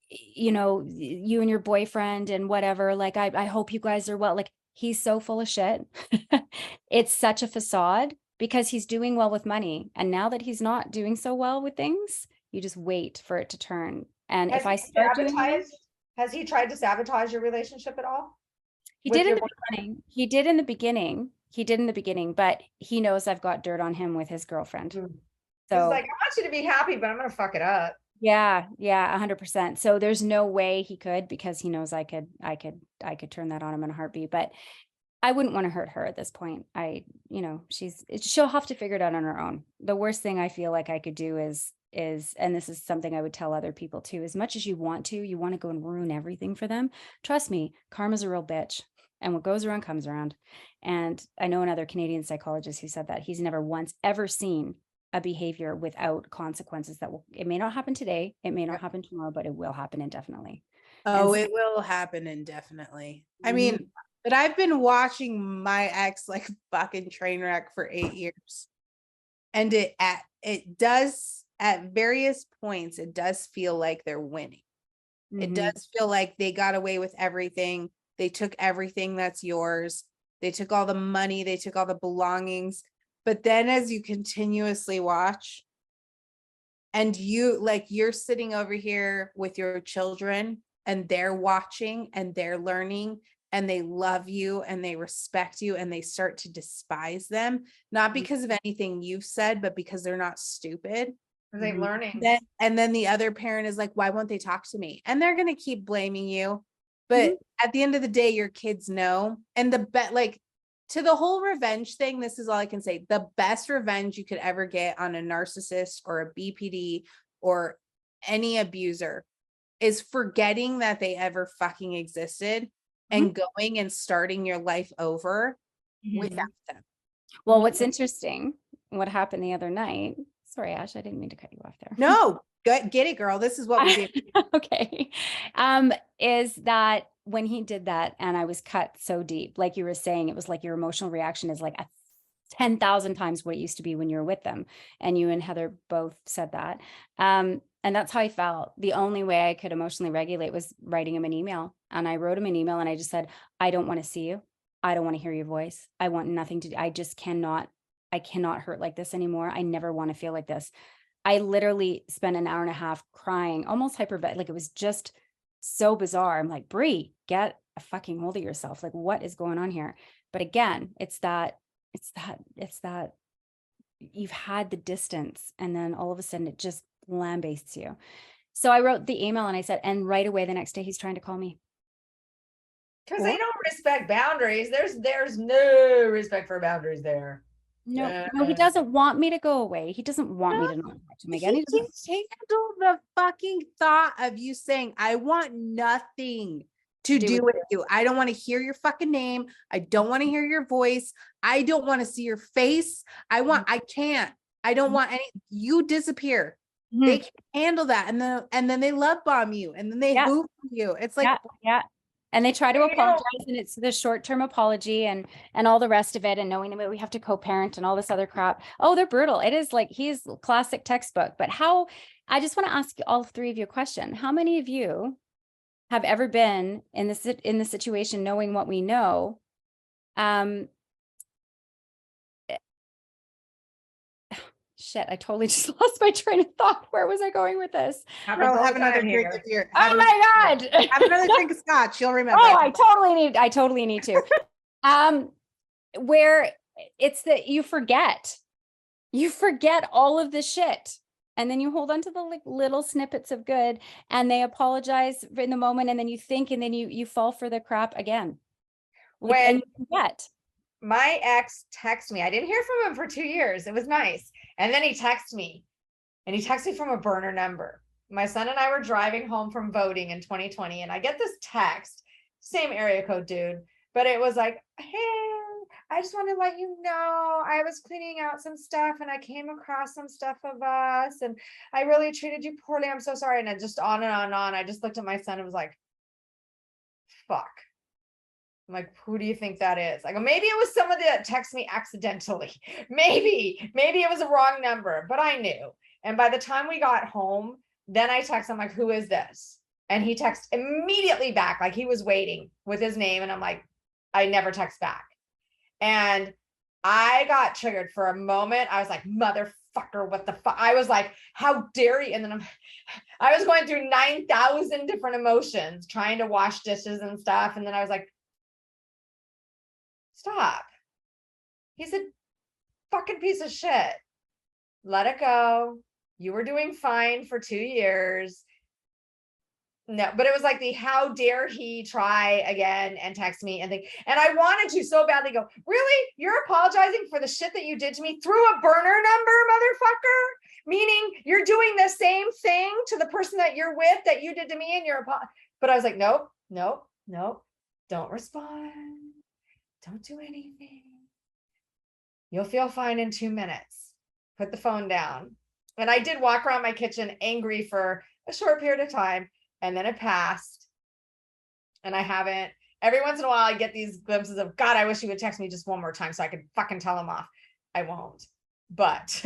you and your boyfriend and whatever. Like, I hope you guys are well. Like, he's so full of shit. It's such a facade. because he's doing well with money. And now that he's not doing so well with things, you just wait for it to turn. And if I start doing this, has he tried to sabotage your relationship at all? he with did in your the beginning. He did in the beginning. He did in the beginning, but he knows I've got dirt on him with his girlfriend. Mm. So He's like, I want you to be happy, but I'm gonna fuck it up. yeah, 100%. So there's no way he could, because he knows I could turn that on him in a heartbeat. But I wouldn't want to hurt her at this point. She'll have to figure it out on her own. The worst thing I feel like I could do is, and this is something I would tell other people too, as much as you want to go and ruin everything for them. Trust me, karma's a real bitch. And what goes around comes around. And I know another Canadian psychologist who said that he's never once ever seen a behavior without consequences it may not happen today, it may not happen tomorrow, but it will happen indefinitely. Oh, it will happen indefinitely. I mean, but I've been watching my ex like fucking train wreck for 8 years. And it does at various points, it does feel like they're winning. It does feel like they got away with everything. They took everything that's yours. They took all the money, they took all the belongings. But then as you continuously watch, and you're sitting over here with your children and they're watching and they're learning and they love you and they respect you and they start to despise them, not because of anything you've said, but because they're not stupid. They're learning. And then the other parent is like, why won't they talk to me? And they're going to keep blaming you. But at the end of the day, your kids know. And to the whole revenge thing, this is all I can say. The best revenge you could ever get on a narcissist or a BPD or any abuser is forgetting that they ever fucking existed and going and starting your life over without them. Well, what's interesting, what happened the other night, sorry, Ash, I didn't mean to cut you off there. No, get it, girl. This is what we do. Okay. Is that when he did that and I was cut so deep, like you were saying, it was like your emotional reaction is like 10,000 times what it used to be when you were with them. And you and Heather both said that. And that's how I felt. The only way I could emotionally regulate was writing him an email. And I wrote him an email and I just said, I don't want to see you. I don't want to hear your voice. I want nothing to do. I cannot hurt like this anymore. I never want to feel like this. I literally spent an hour and a half crying, almost hyperventilating. Like, it was just so bizarre. I'm like, Bree, get a fucking hold of yourself. Like, what is going on here? But again, it's that you've had the distance and then all of a sudden it just lambastes you. So I wrote the email and I said, and right away the next day he's trying to call me. Because they don't respect boundaries. There's no respect for boundaries there. No, he doesn't want me to go away. He doesn't want me to not talk to him again. He can't handle the fucking thought of you saying, I want nothing to do with you. I don't want to hear your fucking name. I don't want to hear your voice. I don't want to see your face. I don't want any, you disappear. They can't handle that. And then they love bomb you and then they hoof you. It's like, yeah. And they try to apologize and it's the short-term apology and all the rest of it. And knowing that we have to co-parent and all this other crap. Oh, they're brutal. It is like, he's classic textbook, but I just want to ask all three of you a question. How many of you have ever been in the situation, knowing what we know? Shit, I totally just lost my train of thought. Where was I going with this? Have another drink of your. Oh my God. Have another drink of scotch. You'll remember. Oh, I totally need to. Where it's that you forget all of the shit. And then you hold on to the little snippets of good and they apologize in the moment. And then you think, and then you fall for the crap again. And you forget. My ex texted me. I didn't hear from him for 2 years. It was nice. And then he texted me from a burner number. My son and I were driving home from voting in 2020. And I get this text, same area code dude, but it was like, hey, I just want to let you know, I was cleaning out some stuff and I came across some stuff of us and I really treated you poorly. I'm so sorry. And it just on and on and on. I just looked at my son and was like, fuck. I'm like, who do you think that is? I go, maybe it was somebody that texted me accidentally. Maybe it was a wrong number, but I knew. And by the time we got home, then I text him like, who is this? And he texted immediately back, like he was waiting with his name. And I'm like, I never text back. And I got triggered for a moment. I was like, motherfucker, what the fuck? I was like, how dare you? And then I was going through 9,000 different emotions, trying to wash dishes and stuff. And then I was like, stop. He's a fucking piece of shit. Let it go. You were doing fine for 2 years. No, but it was like the how dare he try again and text me and think, and I wanted to so badly go, really? You're apologizing for the shit that you did to me through a burner number, motherfucker? Meaning you're doing the same thing to the person that you're with that you did to me and but I was like, nope, don't respond. Don't do anything. You'll feel fine in 2 minutes. Put the phone down. And I did walk around my kitchen angry for a short period of time. And then it passed. And I haven't. Every once in a while, I get these glimpses of, God, I wish he would text me just one more time so I could fucking tell him off. I won't. But,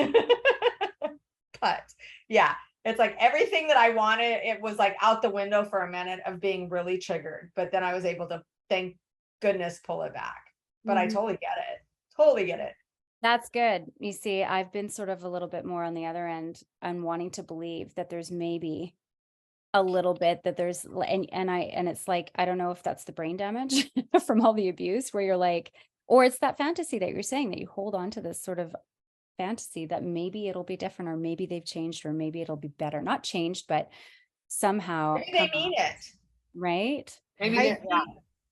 but yeah, it's like everything that I wanted, it was like out the window for a minute of being really triggered. But then I was able to, thank goodness, pull it back. But I totally get it. Totally get it. That's good. You see, I've been sort of a little bit more on the other end and wanting to believe that there's maybe a little bit that there's, and it's like, I don't know if that's the brain damage from all the abuse where you're like, or it's that fantasy that you're saying that you hold on to this sort of fantasy that maybe it'll be different, or maybe they've changed, or maybe it'll be better. Not changed, but somehow. Maybe they mean it. Right? Maybe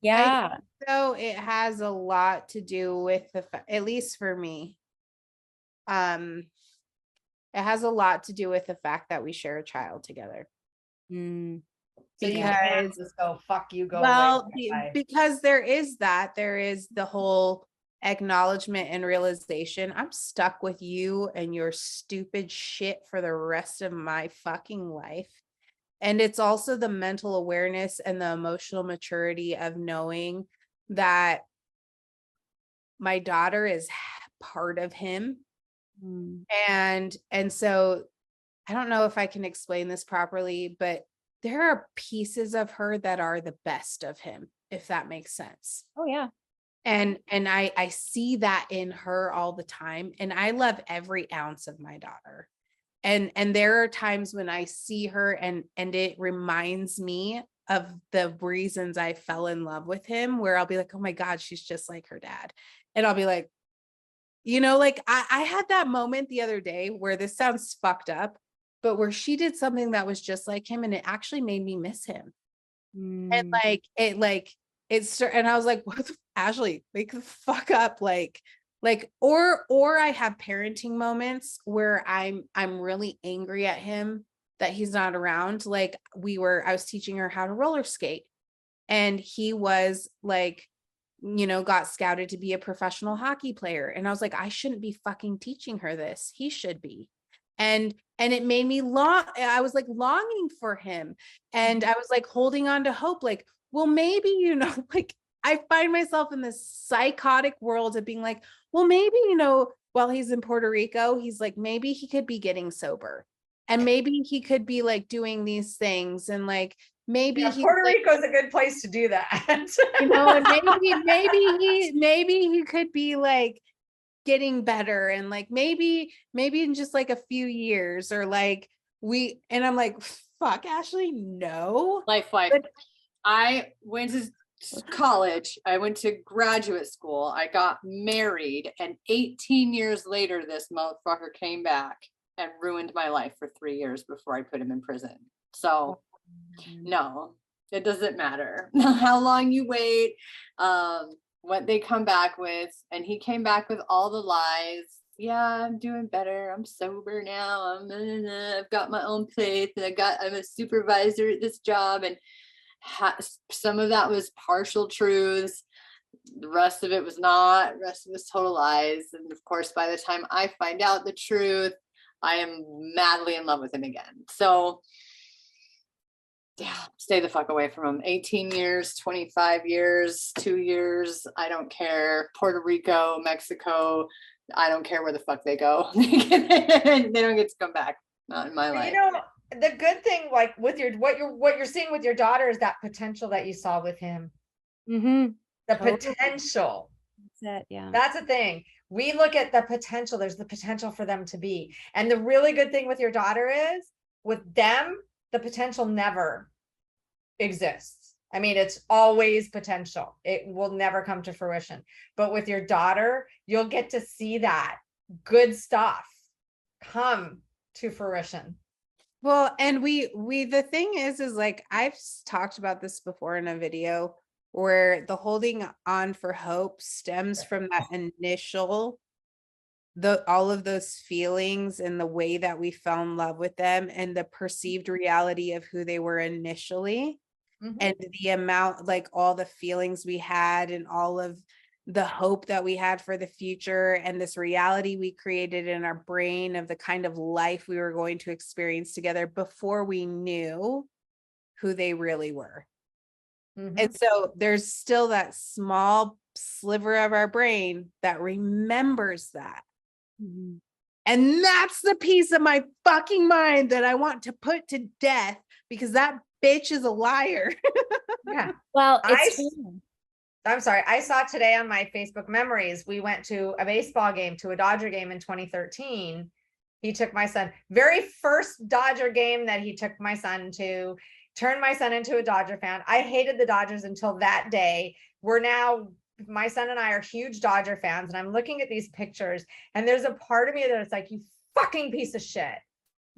Yeah. So it has a lot to do with at least for me. It has a lot to do with the fact that we share a child together. Mm. So you can't just go, fuck you, go away. Well, because there is the whole acknowledgement and realization, I'm stuck with you and your stupid shit for the rest of my fucking life. And it's also the mental awareness and the emotional maturity of knowing that my daughter is part of him. And so I don't know if I can explain this properly, but there are pieces of her that are the best of him, if that makes sense. Oh yeah. And I see that in her all the time. And I love every ounce of my daughter. And there are times when I see her and it reminds me of the reasons I fell in love with him, where I'll be like, oh my God, she's just like her dad. And I'll be like, like I had that moment the other day where this sounds fucked up, but where she did something that was just like him and it actually made me miss him. And and I was like, what the, Ashley, wake the fuck up. Or I have parenting moments where I'm really angry at him that he's not around. Like I was teaching her how to roller skate and he was like, got scouted to be a professional hockey player. And I was like, I shouldn't be fucking teaching her this. He should be. And it made me I was like longing for him. And I was like holding on to hope, like, well, maybe, like I find myself in this psychotic world of being like, well, maybe, while he's in Puerto Rico, he's like, maybe he could be getting sober and maybe he could be like doing these things. And like, maybe Puerto Rico is a good place to do that. and maybe he could be like getting better. And like, maybe in just like a few years or like and I'm like, fuck, Ashley, no. Life. I went to college. I went to graduate school. I got married, and 18 years later, this motherfucker came back and ruined my life for 3 years before I put him in prison. So no, it doesn't matter how long you wait, what they come back with. And he came back with all the lies. Yeah, I'm doing better. I'm sober now. I've got my own place and I'm a supervisor at this job. And some of that was partial truths. The rest of it was not. The rest of it was total lies. And of course, by the time I find out the truth, I am madly in love with him again. So yeah, stay the fuck away from him. 18 years, 25 years, 2 years. I don't care. Puerto Rico, Mexico. I don't care where the fuck they go. They don't get to come back. Not in my life. The good thing, like with what you're seeing with your daughter is that potential that you saw with him. The potential. That's it. Yeah. That's the thing. We look at the potential. There's the potential for them to be. And the really good thing with your daughter is with them, the potential never exists. I mean, it's always potential. It will never come to fruition. But with your daughter, you'll get to see that good stuff come to fruition. Well, and we the thing is like I've talked about this before in a video where the holding on for hope stems from that initial all of those feelings and the way that we fell in love with them and the perceived reality of who they were initially. And the amount, like all the feelings we had and all of the hope that we had for the future and this reality we created in our brain of the kind of life we were going to experience together before we knew who they really were. And so there's still that small sliver of our brain that remembers that. And that's the piece of my fucking mind that I want to put to death because that bitch is a liar. Yeah. Well, I'm sorry. I saw today on my Facebook memories, we went to a baseball game, to a Dodger game in 2013. He took my son, very first Dodger game that he took my son to, turned my son into a Dodger fan. I hated the Dodgers until that day. My son and I are huge Dodger fans, and I'm looking at these pictures, and there's a part of me that it's like, you fucking piece of shit.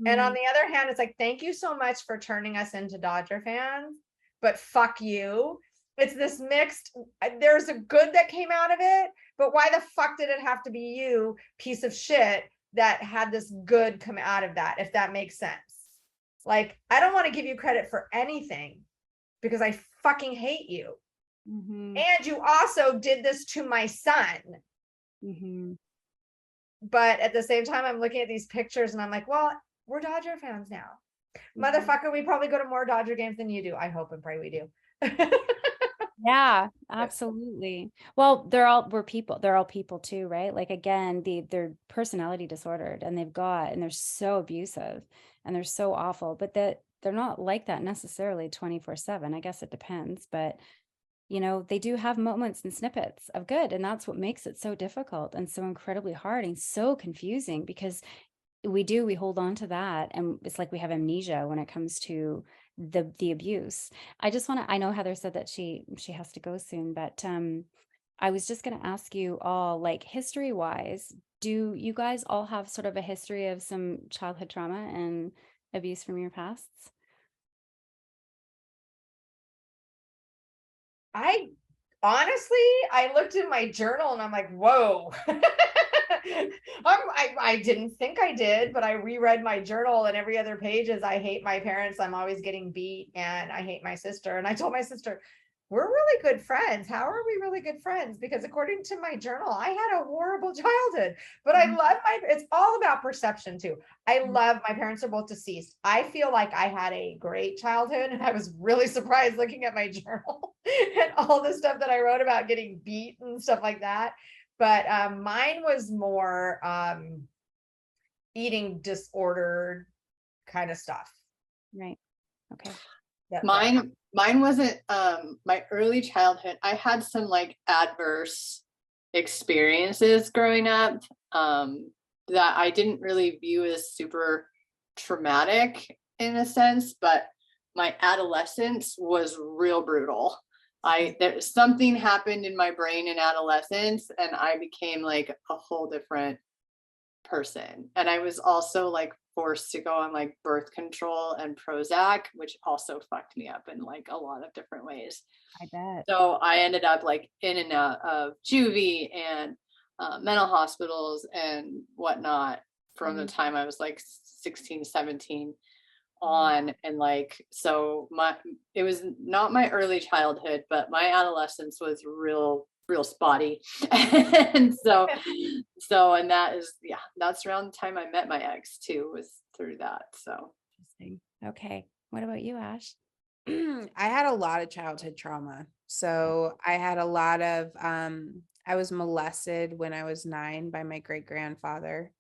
And on the other hand, it's like, thank you so much for turning us into Dodger fans, but fuck you. It's this mixed, there's a good that came out of it, but why the fuck did it have to be you, piece of shit, that had this good come out of that, if that makes sense? Like, I don't want to give you credit for anything because I fucking hate you. And you also did this to my son. But at the same time, I'm looking at these pictures and I'm like, well, we're Dodger fans now. Motherfucker, we probably go to more Dodger games than you do. I hope and pray we do. Yeah, absolutely. Well, we're people. They're all people too, right? Like, again, they're personality disordered and they're so abusive and they're so awful, but that they're not like that necessarily 24/7. I guess it depends, but they do have moments and snippets of good. And that's what makes it so difficult and so incredibly hard and so confusing because we hold on to that. And it's like we have amnesia when it comes to the abuse. I know Heather said that she has to go soon, but I was just going to ask you all, like, history wise, do you guys all have sort of a history of some childhood trauma and abuse from your pasts? I looked in my journal and I'm like, whoa. I didn't think I did, but I reread my journal and every other page is, I hate my parents. I'm always getting beat and I hate my sister. And I told my sister, we're really good friends. How are we really good friends? Because according to my journal, I had a horrible childhood, but I love it's all about perception too. I love, my parents are both deceased. I feel like I had a great childhood and I was really surprised looking at my journal and all the stuff that I wrote about getting beat and stuff like that. But mine was more eating disordered kind of stuff. Right. Okay. Mine wasn't my early childhood. I had some like adverse experiences growing up that I didn't really view as super traumatic in a sense, but my adolescence was real brutal. Something happened in my brain in adolescence and I became like a whole different person. And I was also like forced to go on like birth control and Prozac, which also fucked me up in like a lot of different ways. I bet. So I ended up like in and out of juvie and mental hospitals and whatnot from the time I was like 16, 17 on. And like, so it was not my early childhood, but my adolescence was real spotty. And and that is, that's around the time I met my ex too, was through that. So interesting. Okay. What about you, Ash? I had a lot of childhood trauma. So I had a lot of, I was molested when I was 9 by my great grandfather,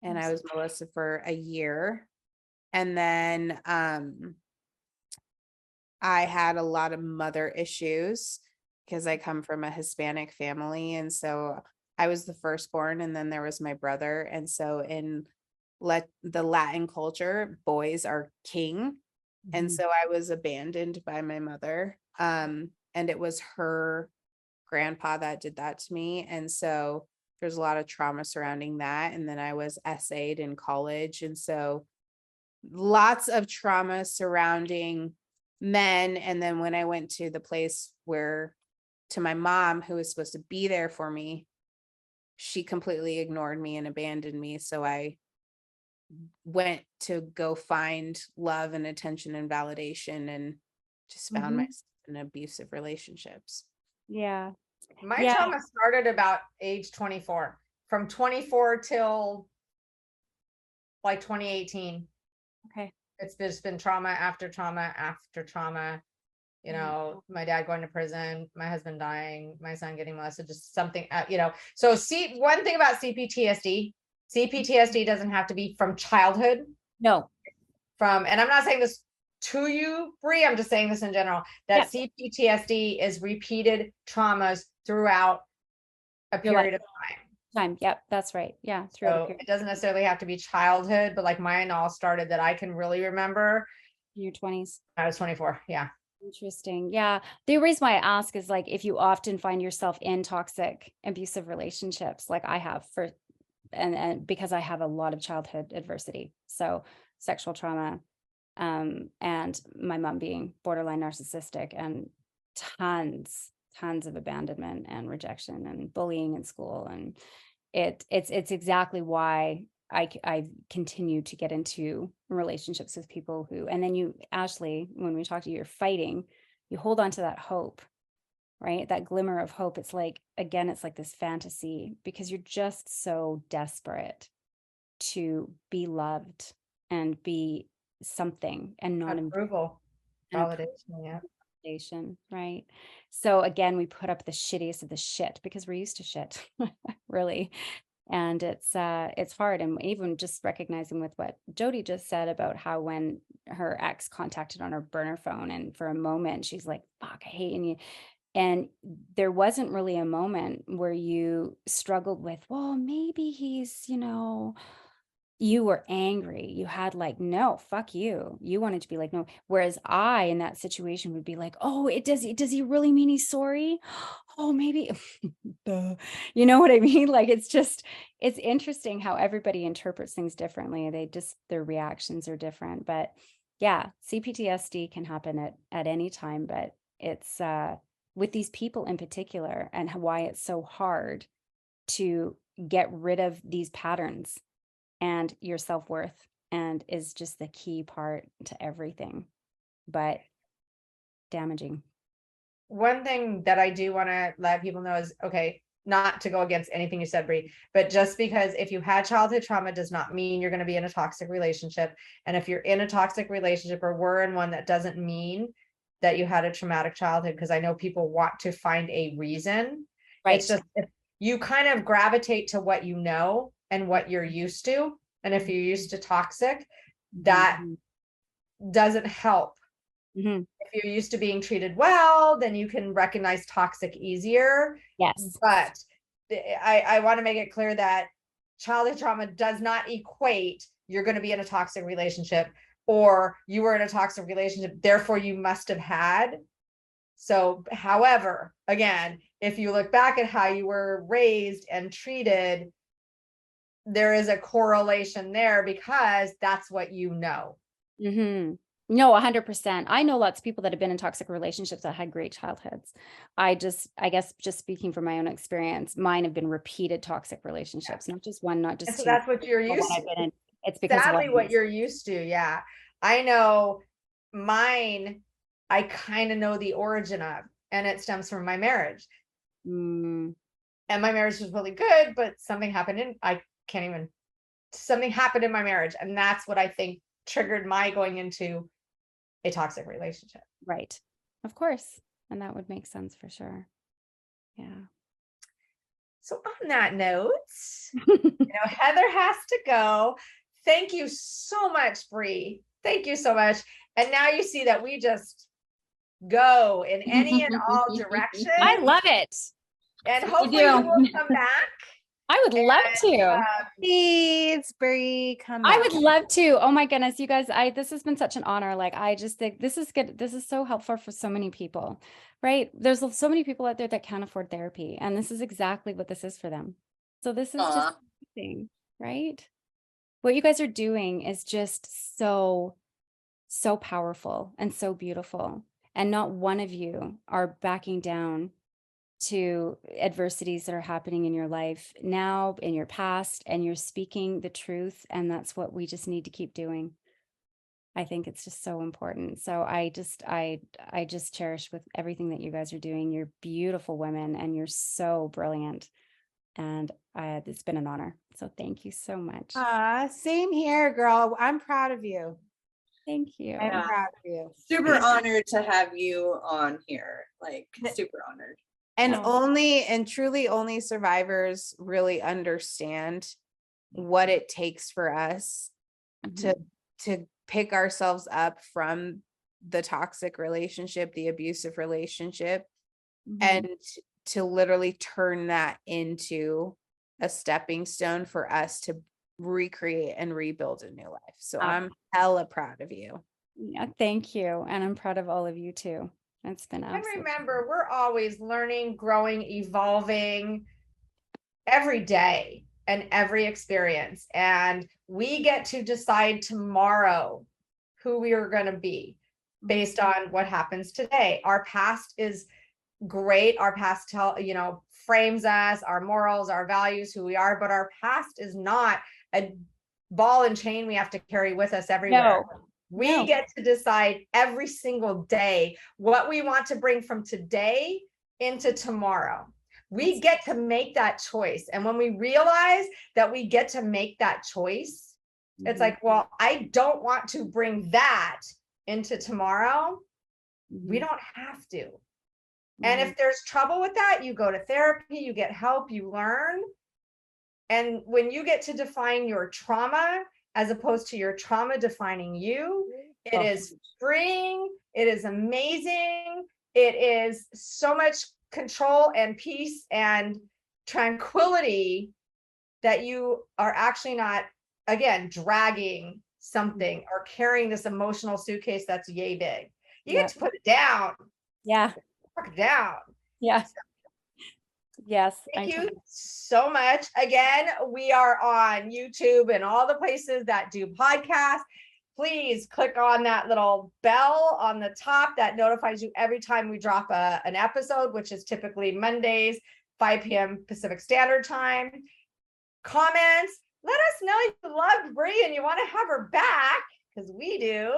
and I was molested for a year. And then I had a lot of mother issues because I come from a Hispanic family. And so I was the firstborn, and then there was my brother. And so in the Latin culture, boys are king. And Mhm. so I was abandoned by my mother. And it was her grandpa that did that to me. And so there's a lot of trauma surrounding that. And then I was essayed in college. And so lots of trauma surrounding men. And then when I went to the place to my mom, who was supposed to be there for me, she completely ignored me and abandoned me. So I went to go find love and attention and validation, and just found Mhm. myself in abusive relationships. Yeah. My Yeah. trauma started about age 24. From 24 till like 2018. Okay. It's just been trauma after trauma after trauma. You know, my dad going to prison, my husband dying, my son getting molested, just something, So one thing about CPTSD doesn't have to be from childhood. No. And I'm not saying this to you, Bree, I'm just saying this in general, that Yeah. CPTSD is repeated traumas throughout a Your life. period of time. Yep, that's right. Yeah, throughout a So period it doesn't necessarily have to be childhood, but like mine all started that I can really remember. in your 20s. I was 24. Yeah. Interesting. Yeah. The reason why I ask is like if you often find yourself in toxic, abusive relationships, like I have and because I have a lot of childhood adversity. So sexual trauma, and my mom being borderline narcissistic, and tons of abandonment and rejection and bullying in school. And it's exactly why I continue to get into relationships with people who, and then you, Ashley, when we talk to you, you're fighting, you hold on to that hope, right? That glimmer of hope. It's like, again, it's like this fantasy because you're just so desperate to be loved and be something and not Approval. and Validation. Yeah. validation, right? So again, we put up the shittiest of the shit because we're used to shit, really. And it's hard. And even just recognizing with what Jody just said about how when her ex contacted on her burner phone, and for a moment she's like, fuck, I hate you. And there wasn't really a moment where you struggled with, well, maybe he's, you were angry. You had like, no, fuck you. You wanted to be like, no. Whereas I, in that situation, would be like, oh, does he really mean he's sorry? Oh, maybe. Duh. You know what I mean? Like, it's interesting how everybody interprets things differently. Their reactions are different. But yeah, CPTSD can happen at any time, but it's with these people in particular, and why it's so hard to get rid of these patterns and your self-worth, and is just the key part to everything, but damaging. One thing that I do want to let people know is, okay, not to go against anything you said, Bree, but just because if you had childhood trauma does not mean you're going to be in a toxic relationship. And if you're in a toxic relationship or were in one, that doesn't mean that you had a traumatic childhood, because I know people want to find a reason. Right. It's just, if you kind of gravitate to what you know and what you're used to. And if you're used to toxic, that doesn't help. Mm-hmm. If you're used to being treated well, then you can recognize toxic easier. Yes. But I want to make it clear that childhood trauma does not equate you're going to be in a toxic relationship, or you were in a toxic relationship, therefore you must have had. So, however, again, if you look back at how you were raised and treated, there is a correlation there because that's what you know. Mm-hmm. No, 100%. I know lots of people that have been in toxic relationships that had great childhoods. I guess just speaking from my own experience, mine have been repeated toxic relationships, not just one, not just And so two. that's what you're used to. It's because sadly what you're used to. Yeah. I know mine, I kind of know the origin of, and it stems from my marriage. And my marriage was really good, but something happened something happened in my marriage. And that's what I think triggered my going into a toxic relationship. Right. Of course. And that would make sense for sure. Yeah. So on that note, Heather has to go. Thank you so much, Bree. Thank you so much. And now you see that we just go in any and all directions. I love it. And We hopefully do. you will come back. I would love to. Please, Bree, come I back. would love to. Oh my goodness, you guys, this has been such an honor. Like, I just think this is good. This is so helpful for so many people, right? There's so many people out there that can't afford therapy, and this is exactly what this is for them. So this is just amazing, right? What you guys are doing is just so powerful and so beautiful. And not one of you are backing down to adversities that are happening in your life now, in your past, and you're speaking the truth. And that's what we just need to keep doing. I think it's just so important. So I just cherish with everything that you guys are doing. You're beautiful women and you're so brilliant. And it's been an honor. So thank you so much. Same here, girl. I'm proud of you. Thank you. I'm proud of you. Super honored to have you on here. Like super honored. And Oh. truly only survivors really understand what it takes for us to pick ourselves up from the toxic relationship, the abusive relationship, and to literally turn that into a stepping stone for us to recreate and rebuild a new life. So I'm hella proud of you. Yeah, thank you. And I'm proud of all of you too. It's been And absolutely. remember, we're always learning, growing, evolving every day and every experience. And we get to decide tomorrow who we are going to be based on what happens today. Our past is great. Our past frames us, our morals, our values, who we are, but our past is not a ball and chain we have to carry with us everywhere. We get to decide every single day what we want to bring from today into tomorrow. We get to make that choice. And when we realize that we get to make that choice, it's like, well, I don't want to bring that into tomorrow. We don't have to. And if there's trouble with that, you go to therapy, you get help, you learn. And when you get to define your trauma, as opposed to your trauma defining you, it is freeing. It is amazing. It is so much control and peace and tranquility that you are actually not, again, dragging something or carrying this emotional suitcase that's yay big. You get to put it down. Yeah. Put it down. Yeah. Yes. Thank you so much. Again, we are on YouTube and all the places that do podcasts. Please click on that little bell on the top that notifies you every time we drop an episode, which is typically Mondays, 5 p.m. Pacific Standard Time. Comments. Let us know you loved Bree and you want to have her back, because we do.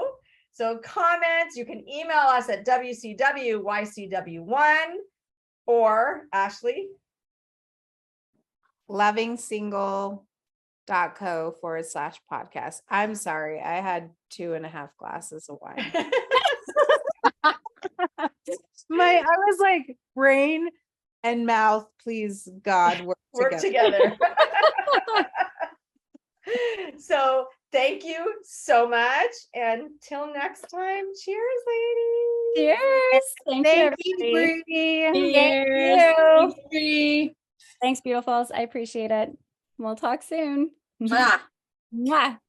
So comments, you can email us at wcwycw1 or Ashley. lovingsingle.co/podcast. I'm sorry. I had 2.5 glasses of wine. I was like, brain and mouth, please, God, work together. So thank you so much. And till next time, cheers, ladies. Cheers. Thank you, Bree. Thank Thanks, Bree. Thanks, beautifuls. I appreciate it. We'll talk soon. Mwah. Mwah.